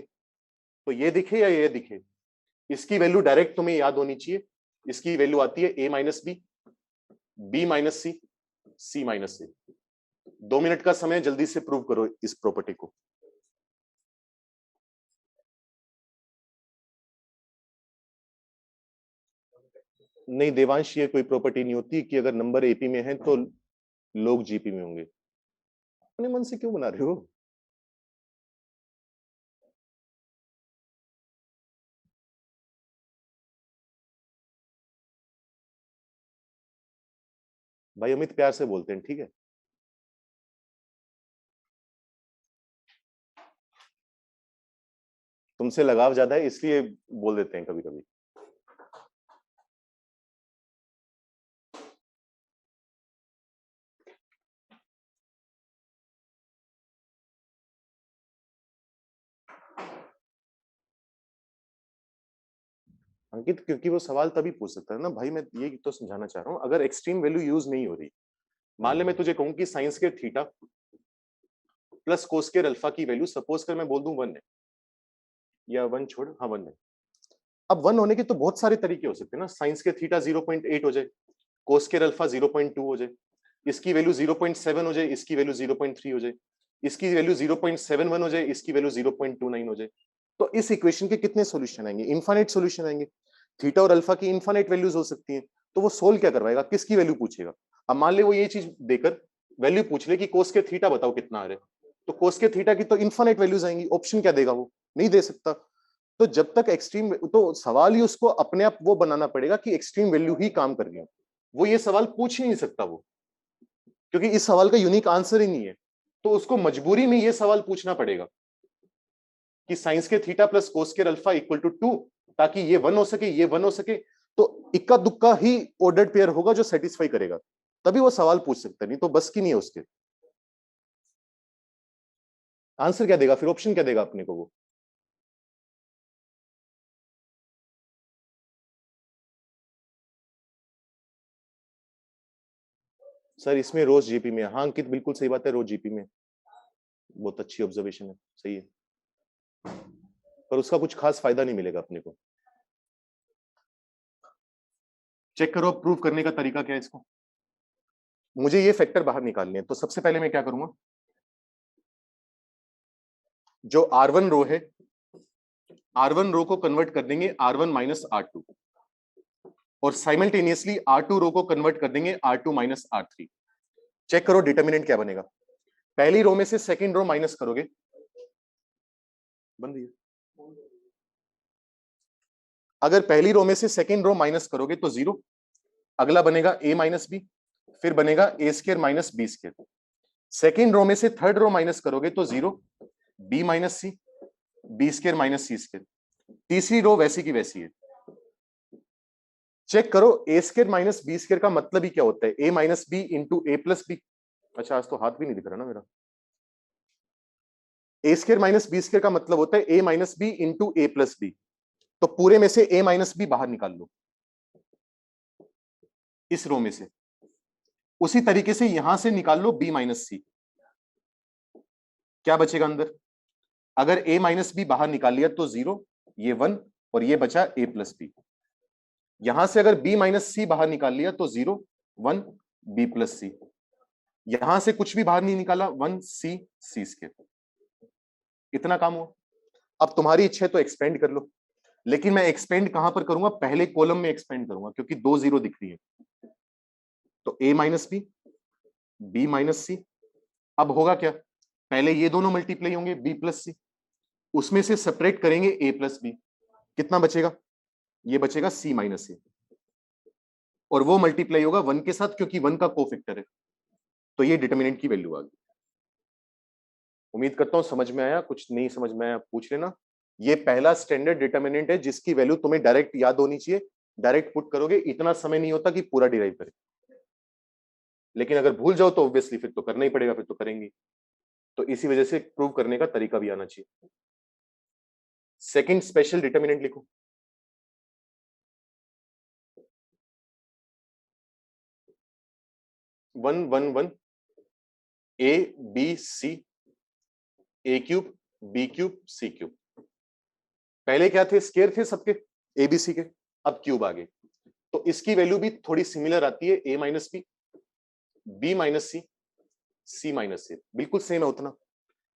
तो ये दिखे या ये दिखे, इसकी वैल्यू डायरेक्ट तुम्हें याद होनी चाहिए, इसकी वैल्यू आती है A minus B minus C minus C. 2 minute का समय, जल्दी से प्रूव करो इस प्रॉपर्टी को। नहीं देवांश, ये कोई प्रॉपर्टी नहीं होती कि अगर नंबर एपी में है तो लोग जीपी में होंगे। अपने मन से क्यों बना रहे हो? भाई अमित प्यार से बोलते हैं, ठीक है। तुमसे लगाव ज्यादा है इसलिए बोल देते हैं कभी कभी। अंकित, क्योंकि वो सवाल तभी पूछ सकता है ना भाई, मैं ये तो समझाना चाह रहा हूँ, अगर एक्सट्रीम वैल्यू यूज नहीं हो रही, मान ले मैं तुझे कहूं कि साइंस के थीटा प्लस कोस के अल्फा की वैल्यू सपोज कर मैं बोल दूं 1 है, या 1 छोड़, हाँ 1 है। अब 1 होने के तो बहुत सारे तरीके हो सकते हैं ना, साइंस के थीटा 0.8 हो जाए, कोस के अल्फा 0.2 हो जाए, इसकी वैल्यू 0.7 हो जाए, इसकी वैल्यू 0.3 हो जाए, इसकी वैल्यू 0.71 हो जाए, इसकी वैल्यू 0.29 हो जाए। तो इस इक्वेशन के कितने सॉल्यूशन आएंगे? इनफाइनाइट सॉल्यूशन आएंगे। थीटा और अल्फा की इनफाइनाइट वैल्यूज हो सकती हैं, तो वो सोल्व क्या करवाएगा, किसकी वैल्यू पूछेगा? अब मान ले वो ये चीज देकर वैल्यू पूछ ले कि कोस के थीटा बताओ कितना आ रहा है, तो कोस के थीटा की तो इनफाइनाइट वैल्यूज आएंगी, ऑप्शन क्या देगा, वो नहीं दे सकता। तो जब तक एक्सट्रीम, तो सवाल ही उसको अपने आप वो बनाना पड़ेगा कि एक्सट्रीम वैल्यू ही काम कर रही है, वो ये सवाल पूछ ही नहीं सकता वो, क्योंकि इस सवाल का यूनिक आंसर ही नहीं है। तो उसको मजबूरी में ये सवाल पूछना पड़ेगा कि साइंस के थीटा प्लस कोस के अल्फा इक्वल टू 2, ताकि ये 1 हो सके, ये 1 हो सके, तो इक्का दुक्का ही ऑर्डर्ड पेयर होगा जो सेटिस्फाई करेगा, तभी वो सवाल पूछ सकता है, नहीं तो बस की नहीं है उसके। आंसर क्या देगा फिर, ऑप्शन क्या देगा अपने को वो? सर इसमें रोज जीपी में, हाँ अंकित बिल्कुल सही बात है, रोज जीपी में, बहुत अच्छी ऑब्जर्वेशन है, सही है, पर उसका कुछ खास फायदा नहीं मिलेगा अपने को। चेक करो प्रूव करने का तरीका क्या है इसको। मुझे ये फैक्टर बाहर निकालने हैं, तो सबसे पहले मैं क्या करूंगा, जो R1 रो है, R1 रो को कन्वर्ट कर देंगे R1 माइनस R2, और साइमल्टेनियसली R2 रो को कन्वर्ट कर देंगे R2 माइनस R3। चेक करो डिटर्मिनेंट क्या बनेगा। पहली रो में से सेकंड रो माइनस करोगे, बन रही है। अगर पहली रो में से सेकेंड रो माइनस करोगे तो 0, अगला बनेगा a माइनस बी, फिर बनेगा a square minus B square. Second row में से थर्ड रो माइनस करोगे तो 0, b minus C, B square minus C square. तीसरी रो वैसी की वैसी है। चेक करो, a square minus B square का मतलब ही क्या होता है? a minus B into A plus B. अच्छा, आज तो हाथ भी नहीं दिख रहा ना मेरा। A square minus B square का मतलब होता है a minus B into A plus B. तो पूरे में से a माइनस बी बाहर निकाल लो इस रो में से। उसी तरीके से यहां से निकाल लो b माइनस सी। क्या बचेगा अंदर? अगर a माइनस बी बाहर निकाल लिया तो 0, ये 1 और ये बचा a प्लस बी। यहां से अगर b माइनस सी बाहर निकाल लिया तो 0, 1 b प्लस सी। यहां से कुछ भी बाहर नहीं निकाला, 1 सी, सी स्क्वायर। इतना काम हुआ। अब तुम्हारी इच्छा है तो एक्सपेंड कर लो, लेकिन मैं एक्सपेंड कहां पर करूंगा? पहले कॉलम में एक्सपेंड करूंगा, क्योंकि 2 0 दिख रही है। तो a minus B, b minus C. अब होगा क्या? पहले ये दोनों मल्टीप्लाई होंगे b प्लस सी, उसमें से सेपरेट करेंगे a प्लस बी। कितना बचेगा? ये बचेगा c माइनस सी, और वो मल्टीप्लाई होगा 1 के साथ, क्योंकि 1 का कोफैक्टर है। तो ये डिटरमिनेंट की वैल्यू आ गई। उम्मीद करता हूं समझ में आया। कुछ नहीं समझ में आया पूछ लेना। ये पहला स्टैंडर्ड डिटरमिनेंट है जिसकी वैल्यू तुम्हें डायरेक्ट याद होनी चाहिए। डायरेक्ट पुट करोगे, इतना समय नहीं होता कि पूरा डिराइव करे। लेकिन अगर भूल जाओ तो ऑब्वियसली फिर तो करना ही पड़ेगा, फिर तो करेंगे। तो इसी वजह से प्रूव करने का तरीका भी आना चाहिए। सेकंड स्पेशल डिटरमिनेंट लिखो। 1 1 1 A B C, A cube B cube C cube. पहले क्या थे? स्केयर थे सबके, ए बी सी के। अब क्यूब आ गए। तो इसकी वैल्यू भी थोड़ी सिमिलर आती है, A minus B minus C minus सी, बिल्कुल सेम है उतना।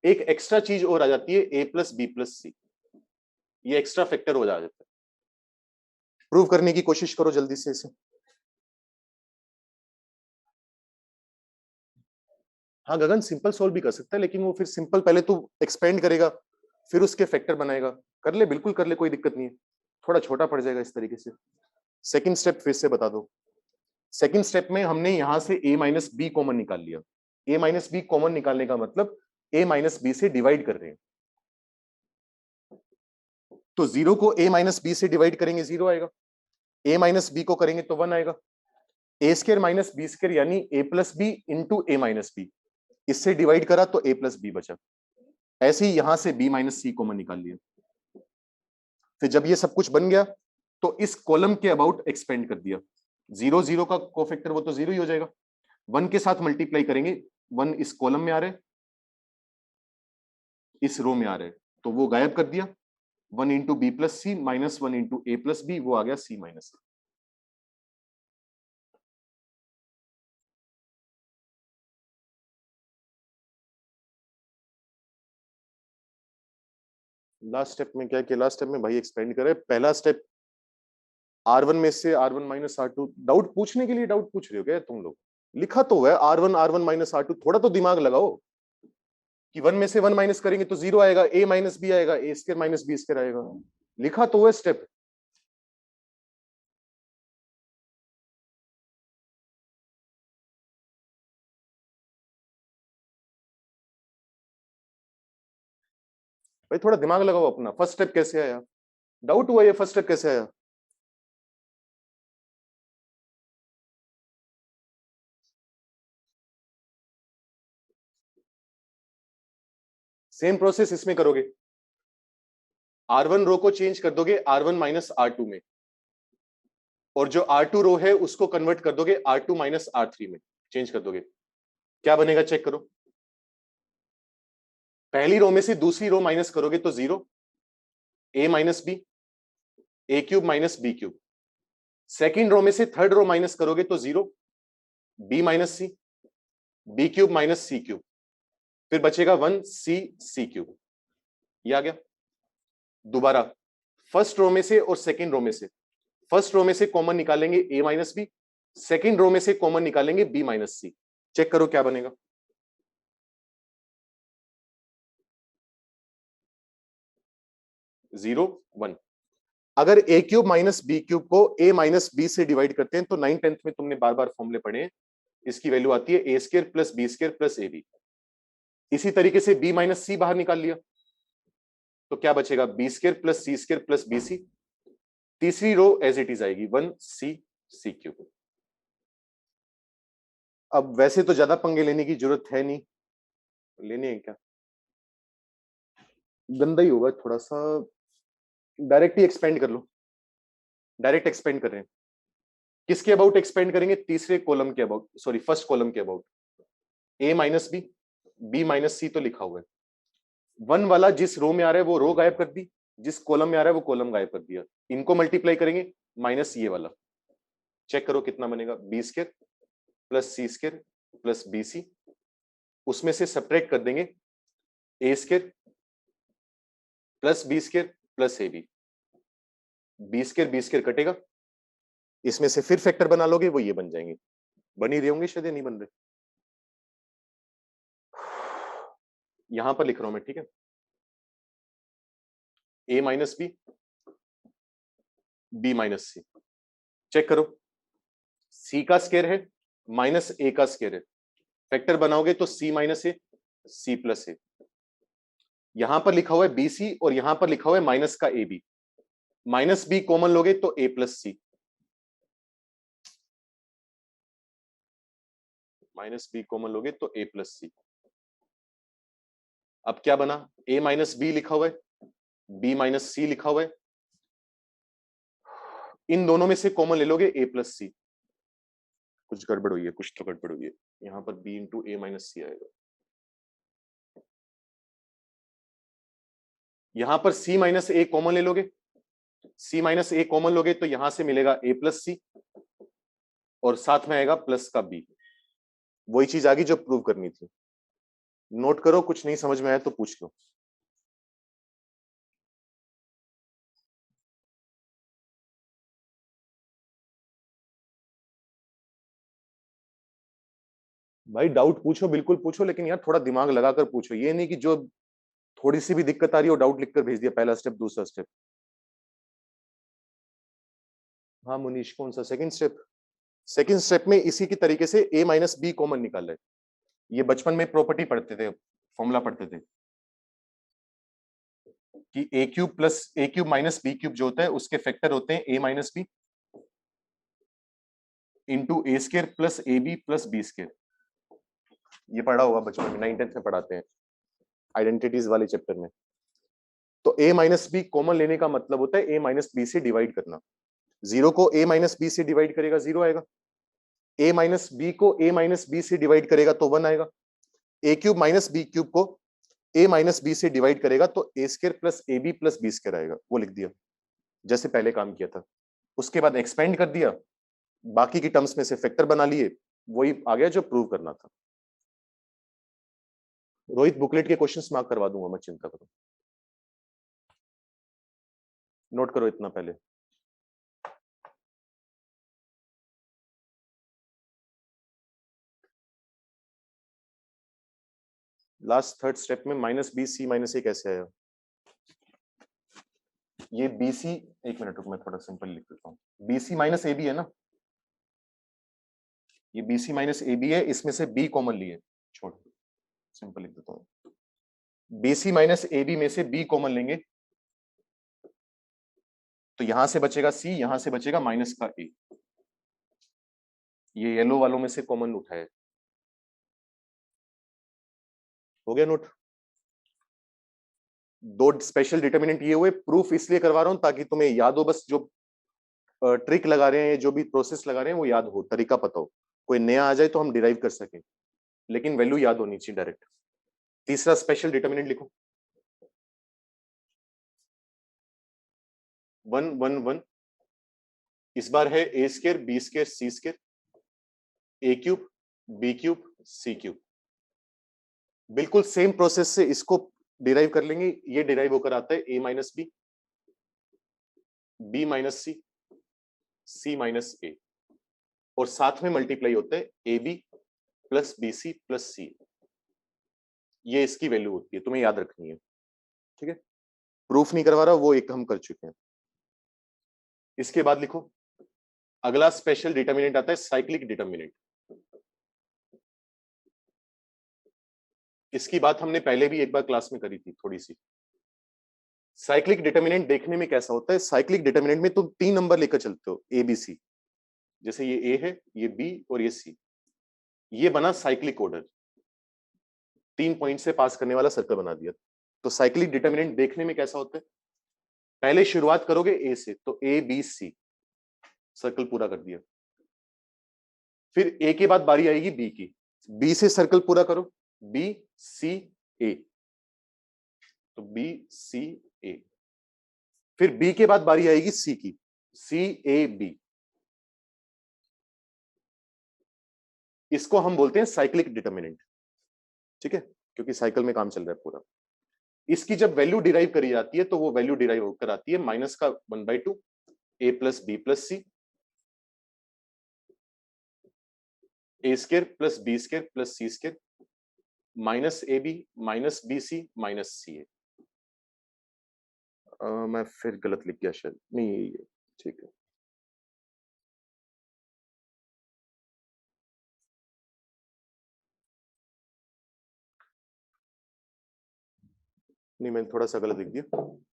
एक एक्स्ट्रा चीज और आ जाती है, A plus B plus C. ये एक्स्ट्रा फैक्टर हो जाता है। प्रूव करने की कोशिश करो जल्दी से इसे। हाँ गगन, सिंपल सोल्व भी कर सकता है, लेकिन वो फिर सिंपल पहले तू एक्सपेंड करेगा, फिर उसके फैक्टर बनाएगा। कर ले, बिल्कुल कर ले, कोई दिक्कत नहीं है। थोड़ा छोटा पड़ जाएगा इस तरीके से। सेकंड स्टेप फिर से बता दो। सेकंड स्टेप में हमने यहां से a माइनस बी कॉमन निकाल लिया। a माइनस बी कॉमन निकालने का मतलब a माइनस बी से डिवाइड कर रहे हैं। तो 0 को a माइनस बी से डिवाइड करेंगे 0 आएगा, a माइनस बी को करेंगे तो 1 आएगा। A square minus B square यानी a plus B into A minus B. इससे डिवाइड करा तो a प्लस बी बचा। ऐसे ही यहां से b माइनस सी कॉमन निकाल लिया। फिर जब ये सब कुछ बन गया तो इस कॉलम के अबाउट एक्सपेंड कर दिया। 0 0 का कोफैक्टर वो तो 0 ही हो जाएगा। 1 के साथ मल्टीप्लाई करेंगे, 1 इस कॉलम में आ रहे, इस रो में आ रहे, तो वो गायब कर दिया। 1 into B plus C minus 1 into A plus B, वो आ गया सी माइनस सी। लास्ट स्टेप में क्या किया? लास्ट स्टेप में भाई एक्सपेंड करे। पहला स्टेप R1 में से R1 माइनस R2। डाउट पूछने के लिए डाउट पूछ रहे हो क्या तुम लोग? लिखा तो है R1 माइनस R2। थोड़ा तो दिमाग लगाओ कि 1 में से 1 माइनस करेंगे तो 0 आएगा, a माइनस बी आएगा, A square minus B square आएगा। लिखा तो है स्टेप। भाई थोड़ा दिमाग लगाओ अपना। फर्स्ट स्टेप कैसे आया? डाउट हुआ ये फर्स्ट स्टेप कैसे आया? सेम प्रोसेस इसमें करोगे। R1 रो को चेंज कर दोगे R1 माइनस R2 में, और जो R2 रो है उसको कन्वर्ट कर दोगे R2 माइनस R3 में, चेंज कर दोगे। क्या बनेगा चेक करो। पहली रो में से दूसरी रो माइनस करोगे तो 0, a minus B, A cube minus B cube. Second row में से थर्ड रो माइनस करोगे तो 0, b minus C, B cube minus C cube. फिर बचेगा 1 सी, सी क्यूब। ये आ गया। दोबारा फर्स्ट रो में से और सेकेंड रो में से, फर्स्ट रो में से कॉमन निकालेंगे a minus B, second row में से कॉमन निकालेंगे b माइनस सी। चेक करो क्या बनेगा। 0 1। अगर ए क्यूब माइनस बी क्यूब को ए माइनस बी से डिवाइड करते हैं तो 9th 10th में तुमने बार बार फॉर्मूले पढ़े हैं, इसकी वैल्यू आती है A square plus B square plus A B. इसी तरीके से बी माइनस सी बाहर निकाल लिया तो क्या बचेगा, B square plus C square plus B सी। तीसरी रो एज इट इज आएगी 1 सी सी क्यूब। अब वैसे तो ज्यादा पंगे लेने की जरूरत है नहीं, लेने हैं क्या, गंदा ही होगा थोड़ा सा, डायरेक्ट ही एक्सपेंड कर लो। डायरेक्ट एक्सपेंड कर रहे हैं, किसके अबाउट एक्सपेंड करेंगे, तीसरे कॉलम के अबाउट, सॉरी फर्स्ट कॉलम के about. A minus B, B minus C तो लिखा हुआ है, वन वाला जिस रो में आ रहा है वो रो गायब कर दी, जिस कॉलम में आ रहा है वो कॉलम गायब कर दिया, इनको मल्टीप्लाई करेंगे माइनस ये वाला, चेक करो कितना बनेगा, B square plus C square plus B C, उसमें से सब्ट्रैक्ट कर देंगे A square plus B square plus A B, B square कटेगा, इसमें से फिर फैक्टर बना लोगे वो ये बन जाएंगे, बन ही रहे होंगे शायद, नहीं बन रहे, यहां पर लिख रहा हूं मैं, ठीक है, A minus B, B minus C, check करो, सी का स्क्वायर है माइनस ए का स्क्वायर है, फैक्टर बनाओगे तो सी माइनस ए सी प्लस ए, यहां पर लिखा हुआ है बी सी और यहां पर लिखा हुआ है माइनस का A B, minus B common लोगे तो A plus C, minus B common लोगे तो ए प्लस सी। अब क्या बना, ए माइनस बी लिखा हुआ है, बी माइनस सी लिखा हुआ है, इन दोनों में से कॉमन ले लोगे ए प्लस सी, कुछ गड़बड़ हुई है, कुछ तो गड़बड़ हुई है, यहां पर बी इंटू ए माइनस सी आएगा, यहां पर सी माइनस ए कॉमन ले लोगे, सी माइनस ए कॉमन लोगे तो यहां से मिलेगा ए प्लस सी और साथ में आएगा प्लस का बी, वही चीज आगे जो प्रूव करनी थी। नोट करो, कुछ नहीं समझ में आया तो पूछ लो। भाई डाउट पूछो, बिल्कुल पूछो, लेकिन यार थोड़ा दिमाग लगाकर पूछो, ये नहीं कि जो थोड़ी सी भी दिक्कत आ रही हो डाउट लिखकर भेज दिया, पहला स्टेप दूसरा स्टेप। हाँ मुनीश, कौन सा सेकंड स्टेप, सेकंड स्टेप में इसी की तरीके से a माइनस बी कॉमन निकाल है, ये बचपन में प्रॉपर्टी पढ़ते थे, फॉर्मूला पढ़ते थे कि A cube plus A cube minus B cube जो होता है उसके फैक्टर होते हैं a minus B into A square plus A B plus B square, ये पढ़ा होगा बचपन में, 9th 10th में पढ़ाते हैं आइडेंटिटीज वाले चैप्टर में। तो a माइनस बी कॉमन लेने का मतलब होता है a माइनस बी से डिवाइड करना, जीरो को a माइनस बी से डिवाइड करेगा जीरो आएगा, a माइनस बी को a माइनस बी से डिवाइड करेगा तो 1 आएगा, a cube minus B cube को a माइनस बी से डिवाइड करेगा तो A square plus A B plus B square आएगा, वो लिख दिया जैसे पहले काम किया था। उसके बाद एक्सपेंड कर दिया, बाकी की टर्म्स में से फैक्टर बना लिए, वही आ गया जो प्रूव करना था। रोहित बुकलेट के क्वेश्चंस मार्क करवा दूंगा, मत चिंता करो, नोट करो इतना पहले। लास्ट थर्ड स्टेप में माइनस बी सी माइनस ए कैसे आया, ये बी सी, एक मिनट रुक मैं थोड़ा सिंपल लिख देता हूँ, B C minus A B है ना, ये B C minus A B है, इसमें से बी कॉमन लिए, छोड़, सिंपल लिख देता हूँ, B C minus A B में से बी कॉमन लेंगे तो यहां से बचेगा सी, यहां से बचेगा माइनस का ए, ये येलो वालों में से कॉमन उठाए, हो गया नोट। दो स्पेशल डिटर्मिनेंट ये हुए, प्रूफ इसलिए करवा रहा हूं ताकि तुम्हें याद हो, बस जो ट्रिक लगा रहे हैं, जो भी प्रोसेस लगा रहे हैं वो याद हो, तरीका पता हो, कोई नया आ जाए तो हम डिराइव कर सकें, लेकिन वैल्यू याद होनी चाहिए डायरेक्ट। तीसरा स्पेशल डिटर्मिनेंट लिखो, 1 1 1, इस बार है ए स्क्र बी स्क्र सी स्क्र, ए cube B cube C cube, बिल्कुल सेम प्रोसेस से इसको डिराइव कर लेंगे, ये डिराइव होकर आता है A minus B minus C minus A, और साथ में मल्टीप्लाई होता है A B plus B C plus C, ये इसकी वैल्यू होती है, तुम्हें याद रखनी है, ठीक है। प्रूफ नहीं करवा रहा, वो एक हम कर चुके हैं। इसके बाद लिखो, अगला स्पेशल डिटर्मिनेंट आता है साइक्लिक डिटर्मिनेंट। इसकी बात हमने पहले भी एक बार क्लास में करी थी थोड़ी सी। साइक्लिक डिटर्मिनेंट देखने में कैसा होता है? साइक्लिक डिटर्मिनेंट में तुम 3 नंबर लेकर चलते हो, ए बी सी। जैसे ये ए है, ये बी और ये सी। ये बना साइक्लिक ऑर्डर, 3 पॉइंट से पास करने वाला सर्कल बना दिया। तो साइक्लिक डिटर्मिनेंट देखने में कैसा होता है? पहले शुरुआत करोगे ए से, तो ए बी सी, सर्कल पूरा कर दिया। फिर ए के बाद बारी आएगी बी की, बी से सर्कल पूरा करो, बी सी ए, तो बी सी ए। फिर बी के बाद बारी आएगी सी की, सी ए बी। इसको हम बोलते हैं साइक्लिक डिटर्मिनेंट, ठीक है, क्योंकि साइकिल में काम चल रहा है पूरा। इसकी जब वैल्यू डिराइव करी जाती है तो वो वैल्यू डिराइव होकर आती है माइनस का 1/2 ए plus B plus C, A square plus B square plus C square, minus A B minus B C minus C A. मैं फिर गलत लिख गया शायद, नहीं ये ठीक है। नहीं, मैंने थोड़ा सा गलत लिख दिया,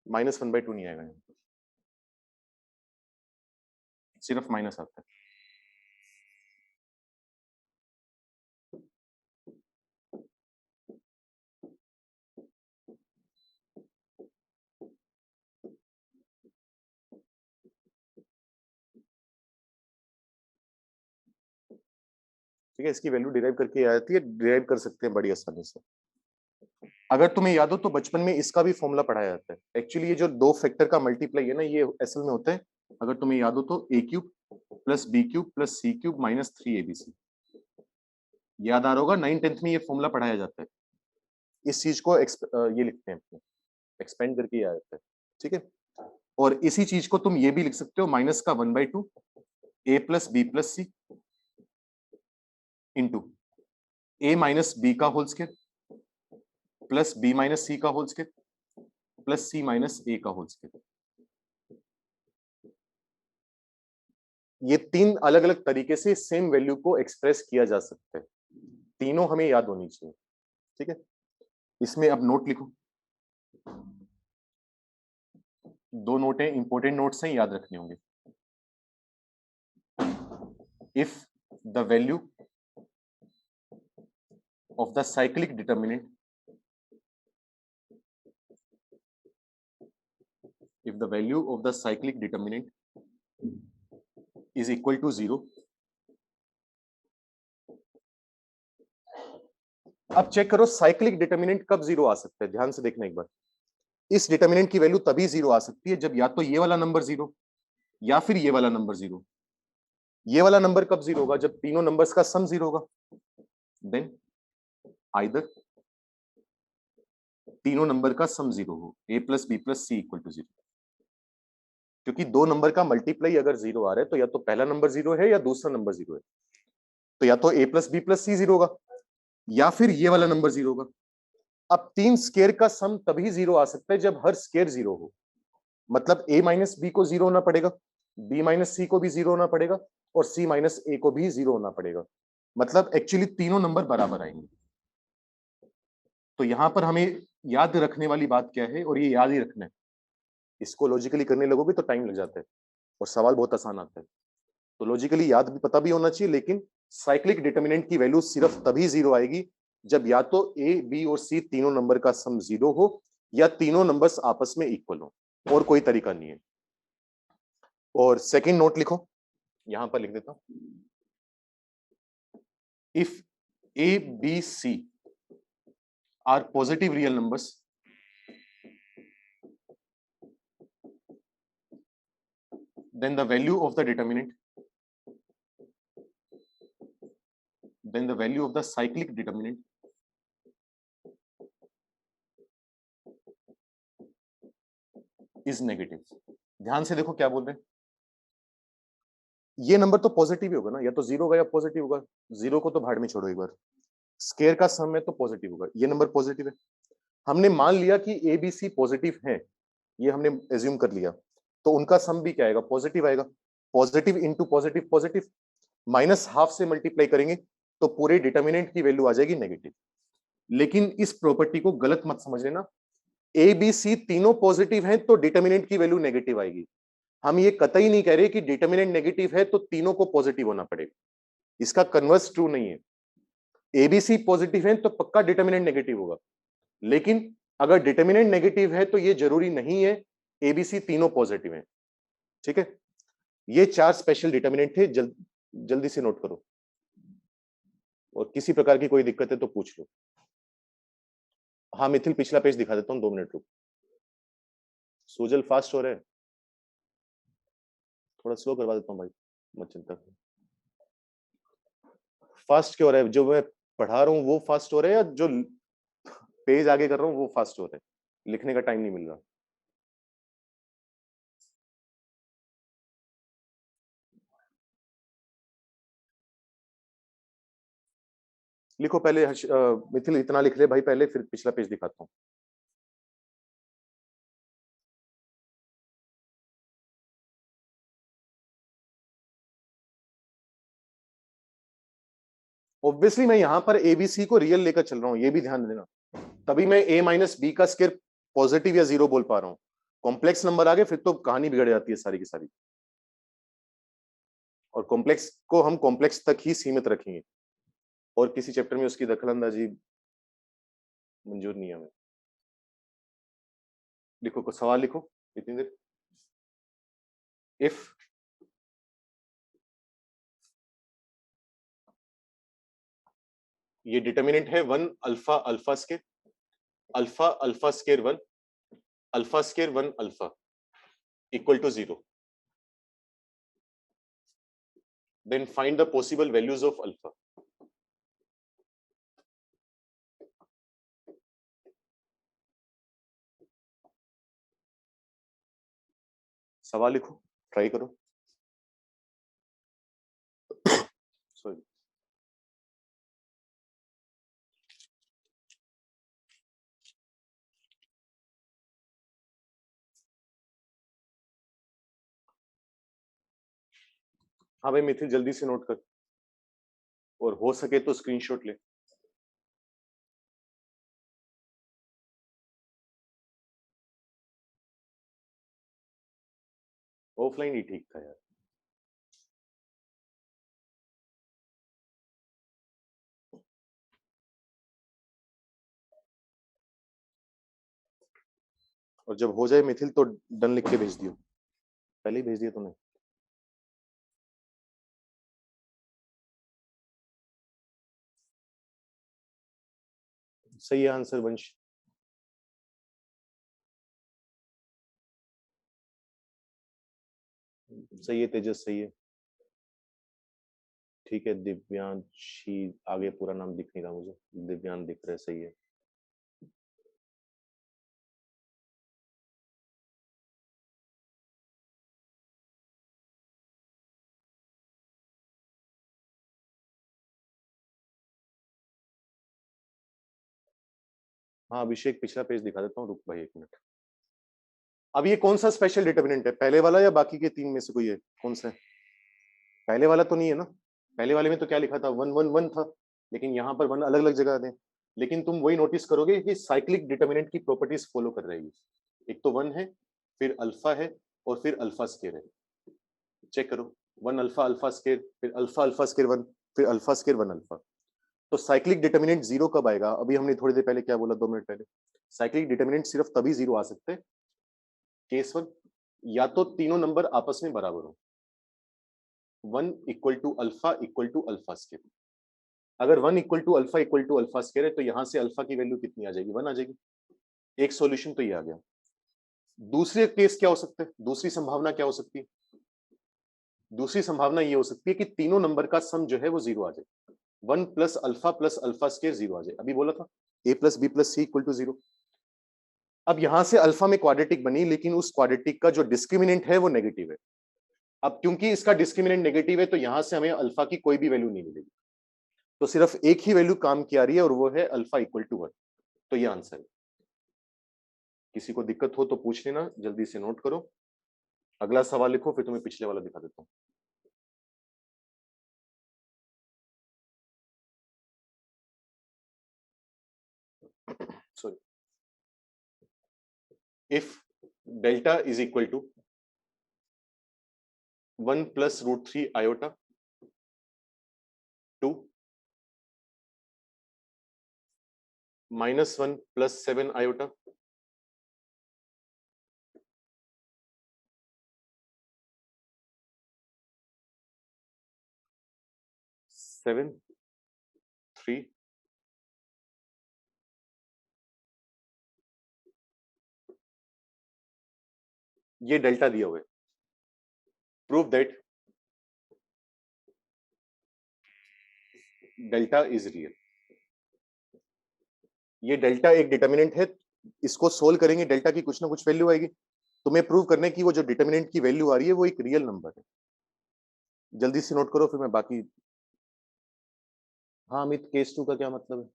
-1/2 नहीं आएगा, सिर्फ माइनस आता है। ठीक है, इसकी वैल्यू डिराइव करके आ जाती है, डिराइव कर सकते हैं बड़ी आसानी से। अगर तुम्हें याद हो तो बचपन में इसका भी फॉर्मूला पढ़ाया जाता है। एक्चुअली ये जो दो फैक्टर का मल्टीप्लाई है ना, ये असल में होता है, अगर तुम्हें याद हो तो A cube plus B cube plus C cube minus 3abc। याद आ रहा होगा, 9th-10th में ये फॉर्मूला पढ़ाया जाता है। इस चीज को ये लिखते हैं, एक्सपेंड करके आ जाता है, ठीक है। और इसी चीज को तुम ये भी लिख सकते हो, माइनस का 1/2 ए plus B plus c into ए माइनस बी का whole square plus b minus सी का whole square plus C minus a का होल स्क्वायर। ये 3 अलग अलग तरीके से सेम वैल्यू को एक्सप्रेस किया जा सकता है, तीनों हमें याद होनी चाहिए, ठीक है। इसमें अब नोट लिखो, 2 नोट हैं, इंपॉर्टेंट नोट्स हैं, याद रखने होंगे। If the value of the cyclic determinant, if the value of the cyclic determinant is equal to 0, अब चेक करो साइक्लिक डिटर्मिनेंट कब 0 आ सकता है, ध्यान से देखना एक बार। इस डिटर्मिनेंट की वैल्यू तभी 0 आ सकती है जब या तो ये वाला नंबर 0 या फिर ये वाला नंबर 0। ये वाला नंबर कब 0 होगा? जब तीनों नंबर्स का सम 0 होगा। देन आइदर तीनों नंबर का सम 0 हो, a plus B plus C equal to 0। क्योंकि दो नंबर का मल्टीप्लाई अगर 0 आ रहा है तो या तो पहला नंबर 0 है या दूसरा नंबर 0 है। तो या तो a प्लस बी प्लस सी 0 होगा या फिर ये वाला नंबर 0 होगा। अब 3 स्केयर का सम तभी 0 आ सकता है जब हर स्केयर 0 हो। मतलब a माइनस बी को 0 होना पड़ेगा, b माइनस सी को भी 0 होना पड़ेगा और c माइनस ए को भी 0 होना पड़ेगा। मतलब एक्चुअली तीनों नंबर बराबर आएंगे। तो यहां पर हमें याद रखने वाली बात क्या है, और ये याद ही रखना है, इसको लॉजिकली करने लगोगे तो टाइम लग जाता है और सवाल बहुत आसान आता है। तो लॉजिकली याद भी पता भी होना चाहिए, लेकिन साइक्लिक डिटर्मिनेंट की वैल्यू सिर्फ तभी 0 आएगी जब या तो ए बी और सी तीनों नंबर का सम 0 हो या तीनों नंबर्स आपस में इक्वल हो, और कोई तरीका नहीं है। और सेकंड नोट लिखो, यहां पर लिख देता हूं, if A B C are positive real numbers, then the value of the determinant, then the value of the cyclic determinant is negative। ध्यान से देखो क्या बोल रहे हैं, ये नंबर तो पॉजिटिव ही होगा ना, या तो 0 होगा या पॉजिटिव होगा। 0 को तो भाड़ में छोड़ो एक बार, स्केयर का सम है तो पॉजिटिव होगा, ये नंबर पॉजिटिव है। हमने मान लिया कि ए बी सी पॉजिटिव है, ये हमने एज्यूम कर लिया, तो उनका सम भी क्या आएगा, पॉजिटिव आएगा। Positive into positive positive, minus half से मल्टीप्लाई करेंगे तो पूरे डिटर्मिनेंट की वैल्यू आ जाएगी नेगेटिव। लेकिन इस प्रॉपर्टी को गलत मत समझ लेना, ए बी सी तीनों पॉजिटिव हैं तो डिटर्मिनेंट की वैल्यू नेगेटिव आएगी। हम ये कतई नहीं कह रहे कि डिटर्मिनेंट नेगेटिव है तो तीनों को पॉजिटिव होना पड़ेगा, इसका कन्वर्स ट्रू नहीं है। एबीसी पॉजिटिव है तो पक्का डिटर्मिनेंट नेगेटिव होगा, लेकिन अगर डिटर्मिनेंट नेगेटिव है तो ये जरूरी नहीं है एबीसी तीनों पॉजिटिव हैं। ठीक है, ये 4 स्पेशल डिटर्मिनेंट थे, जल्दी से नोट करो, और किसी प्रकार की कोई दिक्कत है तो पूछ लो। हाँ मिथिल, पिछला पेज दिखा देता हूँ, 2 मिनट रुक। सोजल फास्ट हो रहा है, थोड़ा स्लो करवा देता हूँ भाई, मत चिंता करो। फास्ट क्यों हो रहा है, जो मैं पढ़ा रहा हूँ वो फास्ट हो रहा है या जो पेज आगे कर रहा हूँ वो फास्ट हो रहा है? लिखने का टाइम नहीं मिल रहा। लिखो पहले, मिथिल इतना लिख ले भाई पहले, फिर पिछला पेज दिखाता हूँ। ऑब्वियसली मैं यहां पर एबीसी को रियल लेकर चल रहा हूं, ये भी ध्यान देना, तभी मैं ए माइनस बी का स्क्वायर पॉजिटिव या जीरो बोल पा रहा हूं। कॉम्प्लेक्स नंबर आ गए फिर तो कहानी बिगड़ जाती है सारी की सारी, और कॉम्प्लेक्स को हम कॉम्प्लेक्स तक ही सीमित रखेंगे, और किसी चैप्टर में उसकी दखलंदाजी मंजूर नहीं है हमें। लिखो, को सवाल लिखो इतनी देर। इफ ये डिटर्मिनेंट है 1 alpha alpha square, alpha alpha square 1, alpha square 1 alpha equal to 0, then find the possible values of alpha. सवाल लिखो, ट्राई करो। सॉरी, हाँ भाई मिथिल जल्दी से नोट कर, और हो सके तो स्क्रीनशॉट ले। ऑफलाइन ही ठीक था यार। और जब हो जाए मिथिल तो डन लिख के भेज दियो, पहले ही भेज दिया तूने। सही है आंसर वंश। सही है तेजस, सही है। ठीक है, दिव्यांशी, आगे पूरा नाम दिख नहीं रहा मुझे, दिव्यांश दिख रहा है, सही है। हाँ अभिषेक, पिछला पेज दिखा देता हूँ, रुक भाई 1 मिनट। अब ये कौन सा स्पेशल डिटर्मिनेंट है, पहले वाला या बाकी के 3 में से कोई है, कौन सा है? पहले वाला तो नहीं है ना, पहले वाले में तो क्या लिखा था, 1 1 1 था, लेकिन यहाँ पर 1 अलग अलग जगह दें। लेकिन तुम वही नोटिस करोगे कि साइक्लिक डिटर्मिनेंट की प्रॉपर्टीज फॉलो कर रहेगी। एक तो 1 है, फिर अल्फा है, और फिर अल्फा स्क्वायर है। चेक करो, 1 अल्फा अल्फा स्क्वायर, फिर अल्फा अल्फा स्क्वायर 1, फिर अल्फा स्क्वायर 1 अल्फा। तो साइक्लिक डिटर्मिनेंट 0 कब आएगा, अभी हमने थोड़ी देर पहले क्या बोला, 2 मिनट पहले, साइक्लिक डिटर्मिनेंट सिर्फ तभी 0 आ सकते हैं केस 1, या तो तीनों नंबर आपस में बराबर हो, 1 इक्वल टू अल्फा स्क्वायर। अगर 1 इक्वल टू अल्फा स्क्वायर है तो यहां से अल्फा की वैल्यू कितनी आ जाएगी, 1 आ जाएगी। एक सॉल्यूशन तो ये आ गया। दूसरे केस क्या हो सकते हैं, दूसरी संभावना क्या हो सकती है? दूसरी संभावना ये हो सकती है कि तीनों नंबर का सम जो है वो 0 आ जाए, 1 प्लस अल्फा स्क्वायर 0 आ जाए। अभी बोला था a plus B plus C equal to 0। अब यहां से अल्फा में क्वाड्रेटिक बनी, लेकिन उस क्वाड्रेटिक का जो डिस्क्रिमिनेंट है वो नेगेटिव है। अब क्योंकि इसका डिस्क्रिमिनेंट नेगेटिव है तो यहां से हमें अल्फा की कोई भी वैल्यू नहीं मिलेगी, तो सिर्फ एक ही वैल्यू काम की आ रही है और वो है अल्फा इक्वल टू 1। तो ये आंसर है। किसी को दिक्कत हो तो पूछ लेना, जल्दी से नोट करो। अगला सवाल लिखो, फिर तुम्हें पिछले वाला दिखा देता हूँ। Sorry, if delta is equal to 1 plus root 3 iota two -1 plus 7 iota seven 3 ये डेल्टा दिया हुआ है। Prove that delta is real. ये डेल्टा एक डिटर्मिनेंट है, इसको सोल्व करेंगे, डेल्टा की कुछ ना कुछ वैल्यू आएगी। तुम्हें प्रूव करने की वो जो डिटर्मिनेंट की वैल्यू आ रही है वो एक रियल नंबर है। जल्दी से नोट करो, फिर मैं बाकी। हाँ अमित, केस 2 का क्या मतलब है?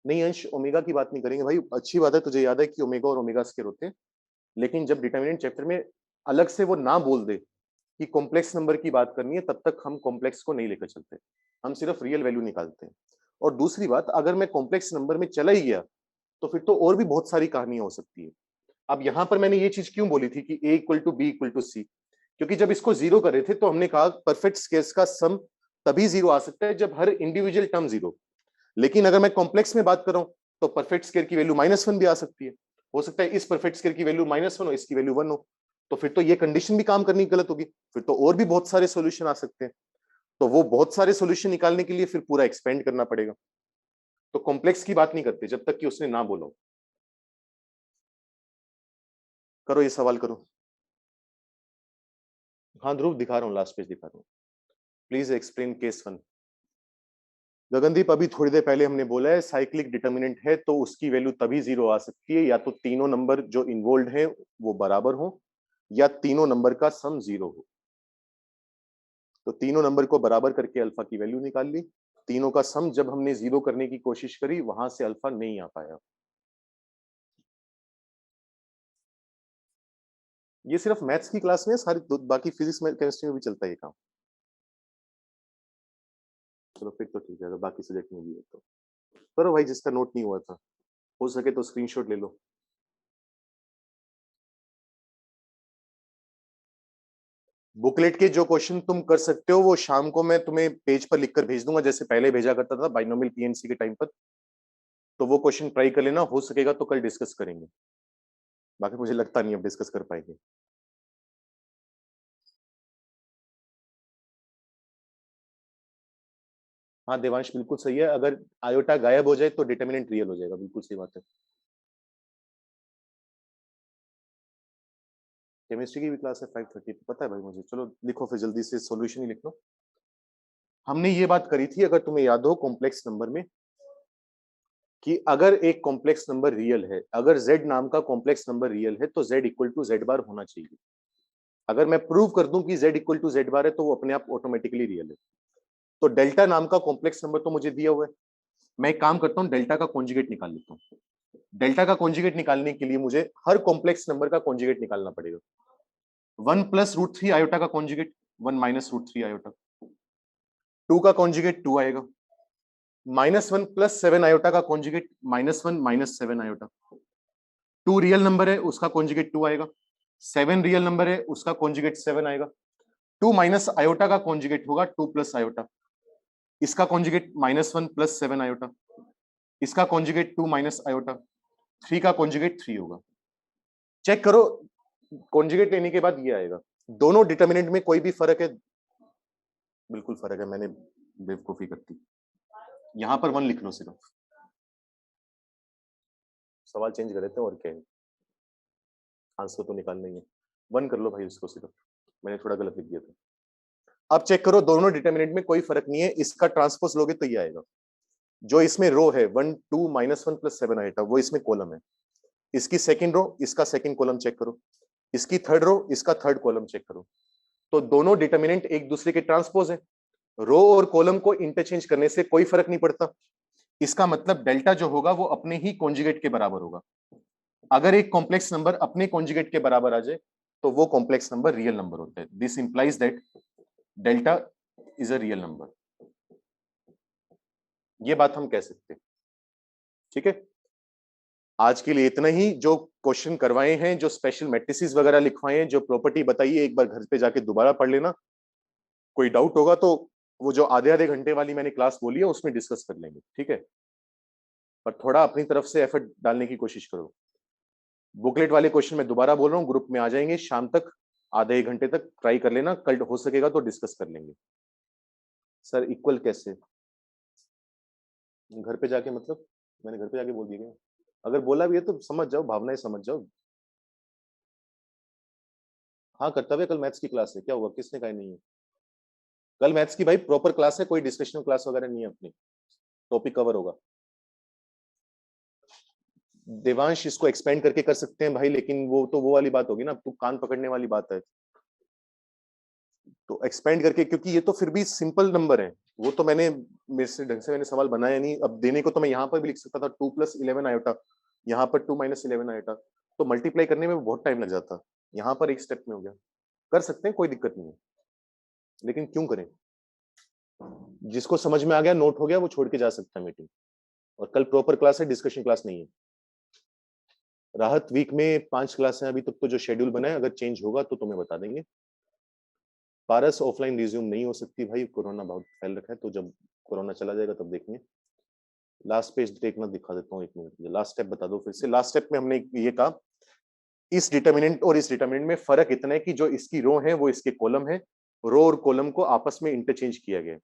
नहीं अंश, ओमेगा की बात नहीं करेंगे भाई। अच्छी बात है, तुझे याद है कि ओमेगा और ओमेगा स्क्वायर होते हैं, लेकिन जब डिटर्मिनेंट चैप्टर में अलग से वो ना बोल दे कि कॉम्प्लेक्स नंबर की बात करनी है, तब तक हम कॉम्प्लेक्स को नहीं लेकर चलते, हम सिर्फ रियल वैल्यू निकालते हैं। और दूसरी बात, अगर मैं कॉम्प्लेक्स नंबर में चला ही गया तो फिर तो और भी बहुत सारी कहानियां हो सकती है। अब यहां पर मैंने ये चीज क्यों बोली थी कि a equal to b equal to c, क्योंकि जब इसको जीरो कर रहे थे तो हमने कहा परफेक्ट स्केयर्स का सम तभी जीरो आ सकता है जब हर इंडिविजुअल टर्म जीरो। लेकिन अगर मैं कॉम्प्लेक्स में बात कर रहा हूं तो परफेक्ट स्केयर की वैल्यू -1 भी आ सकती है। हो सकता है इस परफेक्ट स्केयर की वैल्यू -1 हो, इसकी वैल्यू 1 हो, तो फिर तो ये कंडीशन भी काम करनी गलत होगी, फिर तो और भी बहुत सारे सॉल्यूशन आ सकते हैं। तो वो बहुत सारे सॉल्यूशन निकालने के लिए फिर पूरा एक्सपेंड करना पड़ेगा। तो कॉम्प्लेक्स की बात नहीं करते जब तक कि उसने ना बोला। करो ये सवाल करो। हाँ ध्रुव, दिखा रहा हूँ, लास्ट पेज दिखा रहा हूँ। Please explain case 1। गगनदीप, अभी थोड़ी देर पहले हमने बोला है साइक्लिक डिटर्मिनेंट है तो उसकी वैल्यू तभी जीरो आ सकती है या तो तीनों नंबर जो इन्वॉल्व हैं वो बराबर हो या तीनों नंबर का सम जीरो हो। तो तीनों नंबर को बराबर करके अल्फा की वैल्यू निकाल ली, तीनों का सम जब हमने जीरो करने की कोशिश करी वहां से अल्फा नहीं आ पाया। ये सिर्फ मैथ्स की क्लास में है, सारी बाकी फिजिक्स में केमिस्ट्री में भी चलता है ये काम। चलो फिर तो ठीक है, अगर बाकी सब्जेक्ट में भी है तो करो भाई, जिसका नोट नहीं हुआ था हो सके तो स्क्रीनशॉट ले लो। बुकलेट के जो क्वेश्चन तुम कर सकते हो वो शाम को मैं तुम्हें पेज पर लिखकर भेज दूंगा, जैसे पहले भेजा करता था बाइनोमियल पीएनसी के टाइम पर। तो वो क्वेश्चन ट्राई कर लेना, हो सकेगा तो कल डिस्कस करेंगे, बाकी मुझे लगता नहीं अब डिस्कस कर पाएंगे। हाँ देवांश, बिल्कुल सही है, अगर आयोटा गायब हो जाए तो डिटर्मिनेंट रियल हो जाएगा, बिल्कुल सही बात है। केमिस्ट्री की भी क्लास है 5:30 पे, पता है भाई मुझे। चलो लिखो फिर जल्दी से, सॉल्यूशन ही लिख लो। हमने ये बात करी थी, अगर तुम्हें याद हो कॉम्प्लेक्स नंबर में, कि अगर एक कॉम्प्लेक्स नंबर रियल है, अगर z नाम का कॉम्प्लेक्स नंबर रियल है तो z इक्वल टू z बार होना चाहिए। अगर मैं प्रूव कर दूं कि z इक्वल टू z बार है तो वो अपने आप ऑटोमेटिकली रियल है। तो डेल्टा नाम का कॉम्प्लेक्स नंबर तो मुझे दिया हुआ है, मैं एक काम करता हूं, डेल्टा का कॉन्जुगेट निकाल लेता हूं। डेल्टा का कॉन्जुगेट निकालने के लिए मुझे हर कॉम्प्लेक्स नंबर का कॉन्जुगेट निकालना पड़ेगा। 1 प्लस रूट 3 आयोटा का कॉन्जुगेट 1 माइनस रूट 3 आयोटा, 2 का कॉन्जुगेट 2 आएगा, -1 प्लस 7 आयोटा का conjugate -1 minus 7 iota. 2 real number है उसका कॉन्जुगेट 2 आएगा, 7 रियल नंबर है उसका कॉन्जुगेट 7 आएगा। 2 माइनस आयोटा का कॉन्जुगेट होगा 2 प्लस आयोटा, इसका कॉन्जुगेट -1 प्लस 7 आयोटा, इसका कॉन्जुगेट 2 माइनस आयोटा, 3 का कॉन्जुगेट 3 होगा। चेक करो, कॉन्जुगेट लेने के बाद ये आएगा। दोनों डिटर्मिनेंट में कोई भी फर्क है? बिल्कुल फर्क है, मैंने बेवकूफी कर दी। यहां पर 1 लिख लो, सिर्फ सवाल चेंज कर देते हैं और क्या है, आंसर तो निकालना ही है। 1 कर लो भाई उसको, सिर्फ मैंने थोड़ा गलत लिख दिया था। अब चेक करो, दोनों डिटर्मिनेंट में कोई फर्क नहीं है, इसका ट्रांसपोज लोगे तो ये आएगा। जो इसमें रो है 1 2 -1 प्लस 7 आएगा वो इसमें कॉलम है, इसकी सेकंड रो इसका सेकंड कॉलम चेक करो, इसकी थर्ड रो इसका थर्ड कॉलम चेक करो। तो दोनों डिटर्मिनेंट एक दूसरे के ट्रांसपोज है, रो और कॉलम को इंटरचेंज करने से कोई फर्क नहीं पड़ता। इसका मतलब डेल्टा जो होगा वो अपने ही कॉन्जुगेट के बराबर होगा। अगर एक कॉम्प्लेक्स नंबर अपने कॉन्जुगेट के बराबर आ जाए तो वो कॉम्प्लेक्स नंबर रियल नंबर होता है। This implies that delta is a real number. ये बात हम कह सकते हैं। ठीक है, आज के लिए इतना ही। जो क्वेश्चन करवाए हैं, जो स्पेशल मैट्रिसेस वगैरह लिखवाए हैं, जो प्रॉपर्टी बताइए, एक बार घर पे जाके दोबारा पढ़ लेना। कोई डाउट होगा तो वो जो आधे आधे घंटे वाली मैंने क्लास बोली है उसमें डिस्कस कर लेंगे, ठीक है। पर थोड़ा अपनी तरफ से एफर्ट डालने की कोशिश करो। बुकलेट वाले क्वेश्चन मैं दोबारा बोल रहा हूँ, ग्रुप में आ जाएंगे शाम तक, आधे एक घंटे तक ट्राई कर लेना, कल हो सकेगा तो डिस्कस कर लेंगे। सर इक्वल कैसे? घर पे जाके मतलब मैंने घर पे जाके बोल दिया? अगर बोला भी है तो समझ जाओ, भावनाएं समझ जाओ। हाँ कर्तव्य, कल मैथ्स की क्लास है, क्या हुआ, किसने कहा नहीं है? कल मैथ्स की भाई प्रॉपर क्लास है, कोई डिस्कशन क्लास वगैरह नहीं है, अपनी टॉपिक कवर होगा। देवांश इसको एक्सपेंड करके कर सकते हैं भाई, लेकिन वो तो वो वाली बात होगी ना, तू कान पकड़ने वाली बात है। तो एक्सपेंड करके, क्योंकि ये तो फिर भी सिंपल नंबर है। वो तो मैंने मेरे से ढंग से मैंने सवाल बनाया नहीं। अब देने को तो मैं यहाँ पर भी लिख सकता था 2+11 आयोटा, यहाँ पर 2-11 आयोटा, तो मल्टीप्लाई करने में बहुत टाइम लग जाता। यहाँ पर एक स्टेप में हो गया। कर सकते हैं, कोई दिक्कत नहीं है, लेकिन क्यों करें? जिसको समझ में आ गया, नोट हो गया, वो छोड़ के जा सकता है मीटिंग। और कल प्रॉपर क्लास है, डिस्कशन क्लास नहीं है। राहत वीक में 5 क्लास है अभी तक, तो जो शेड्यूल बना है, अगर चेंज होगा तो तुम्हें बता देंगे। पारस ऑफलाइन रिज्यूम नहीं हो सकती भाई, कोरोना बहुत फैल रखा है, तो जब कोरोना चला जाएगा तब देखेंगे। लास्ट पेज देखना, दिखा देता हूँ, एक मिनट, लास्ट स्टेप बता दो फिर से। लास्ट स्टेप में हमने ये कहा, इस डिटर्मिनेंट और इस डिटर्मिनेंट में फर्क इतना है कि जो इसकी रो है वो इसके कॉलम है, रो और कॉलम को आपस में इंटरचेंज किया गया।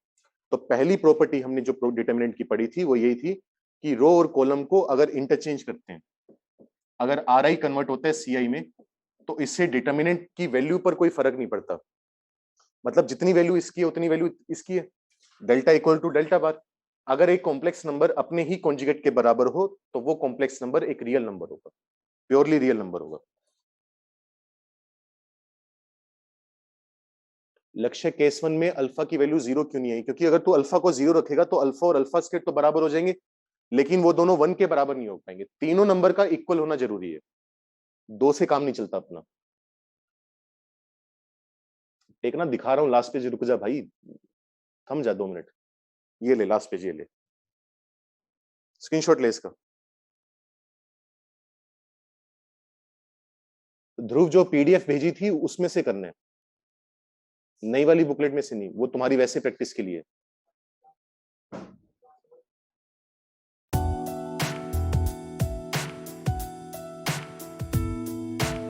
तो पहली प्रॉपर्टी हमने जो डिटर्मिनेंट की पढ़ी थी वो यही थी कि रो और कॉलम को अगर इंटरचेंज करते हैं, अगर आर आई कन्वर्ट होता है सी आई में, तो इससे डिटर्मिनेंट की वैल्यू पर कोई फर्क नहीं पड़ता। मतलब जितनी वैल्यू इसकी है उतनी वैल्यू इसकी है, डेल्टा इक्वल टू डेल्टा बार। अगर एक कॉम्प्लेक्स नंबर अपने ही कॉन्जुगेट के बराबर हो तो वो कॉम्प्लेक्स नंबर एक रियल नंबर होगा, प्योरली रियल नंबर होगा। लक्ष्य केस वन में अल्फा की वैल्यू 0 क्यों नहीं आई? क्योंकि अगर तू अल्फा को 0 रखेगा तो अल्फा और अल्फा स्क्वायर तो बराबर हो जाएंगे, लेकिन वो दोनों 1 के बराबर नहीं हो पाएंगे। तीनों नंबर का इक्वल होना जरूरी है, 2 से काम नहीं चलता अपना। एक ना दिखा रहा हूँ लास्ट पेज, रुक जा भाई, थम जा 2 मिनट। ये ले लास्ट पेज, ये ले, स्क्रीनशॉट ले इसका। ध्रुव जो पीडीएफ भेजी थी उसमें से करना है, नई वाली बुकलेट में से नहीं, वो तुम्हारी वैसे प्रैक्टिस के लिए।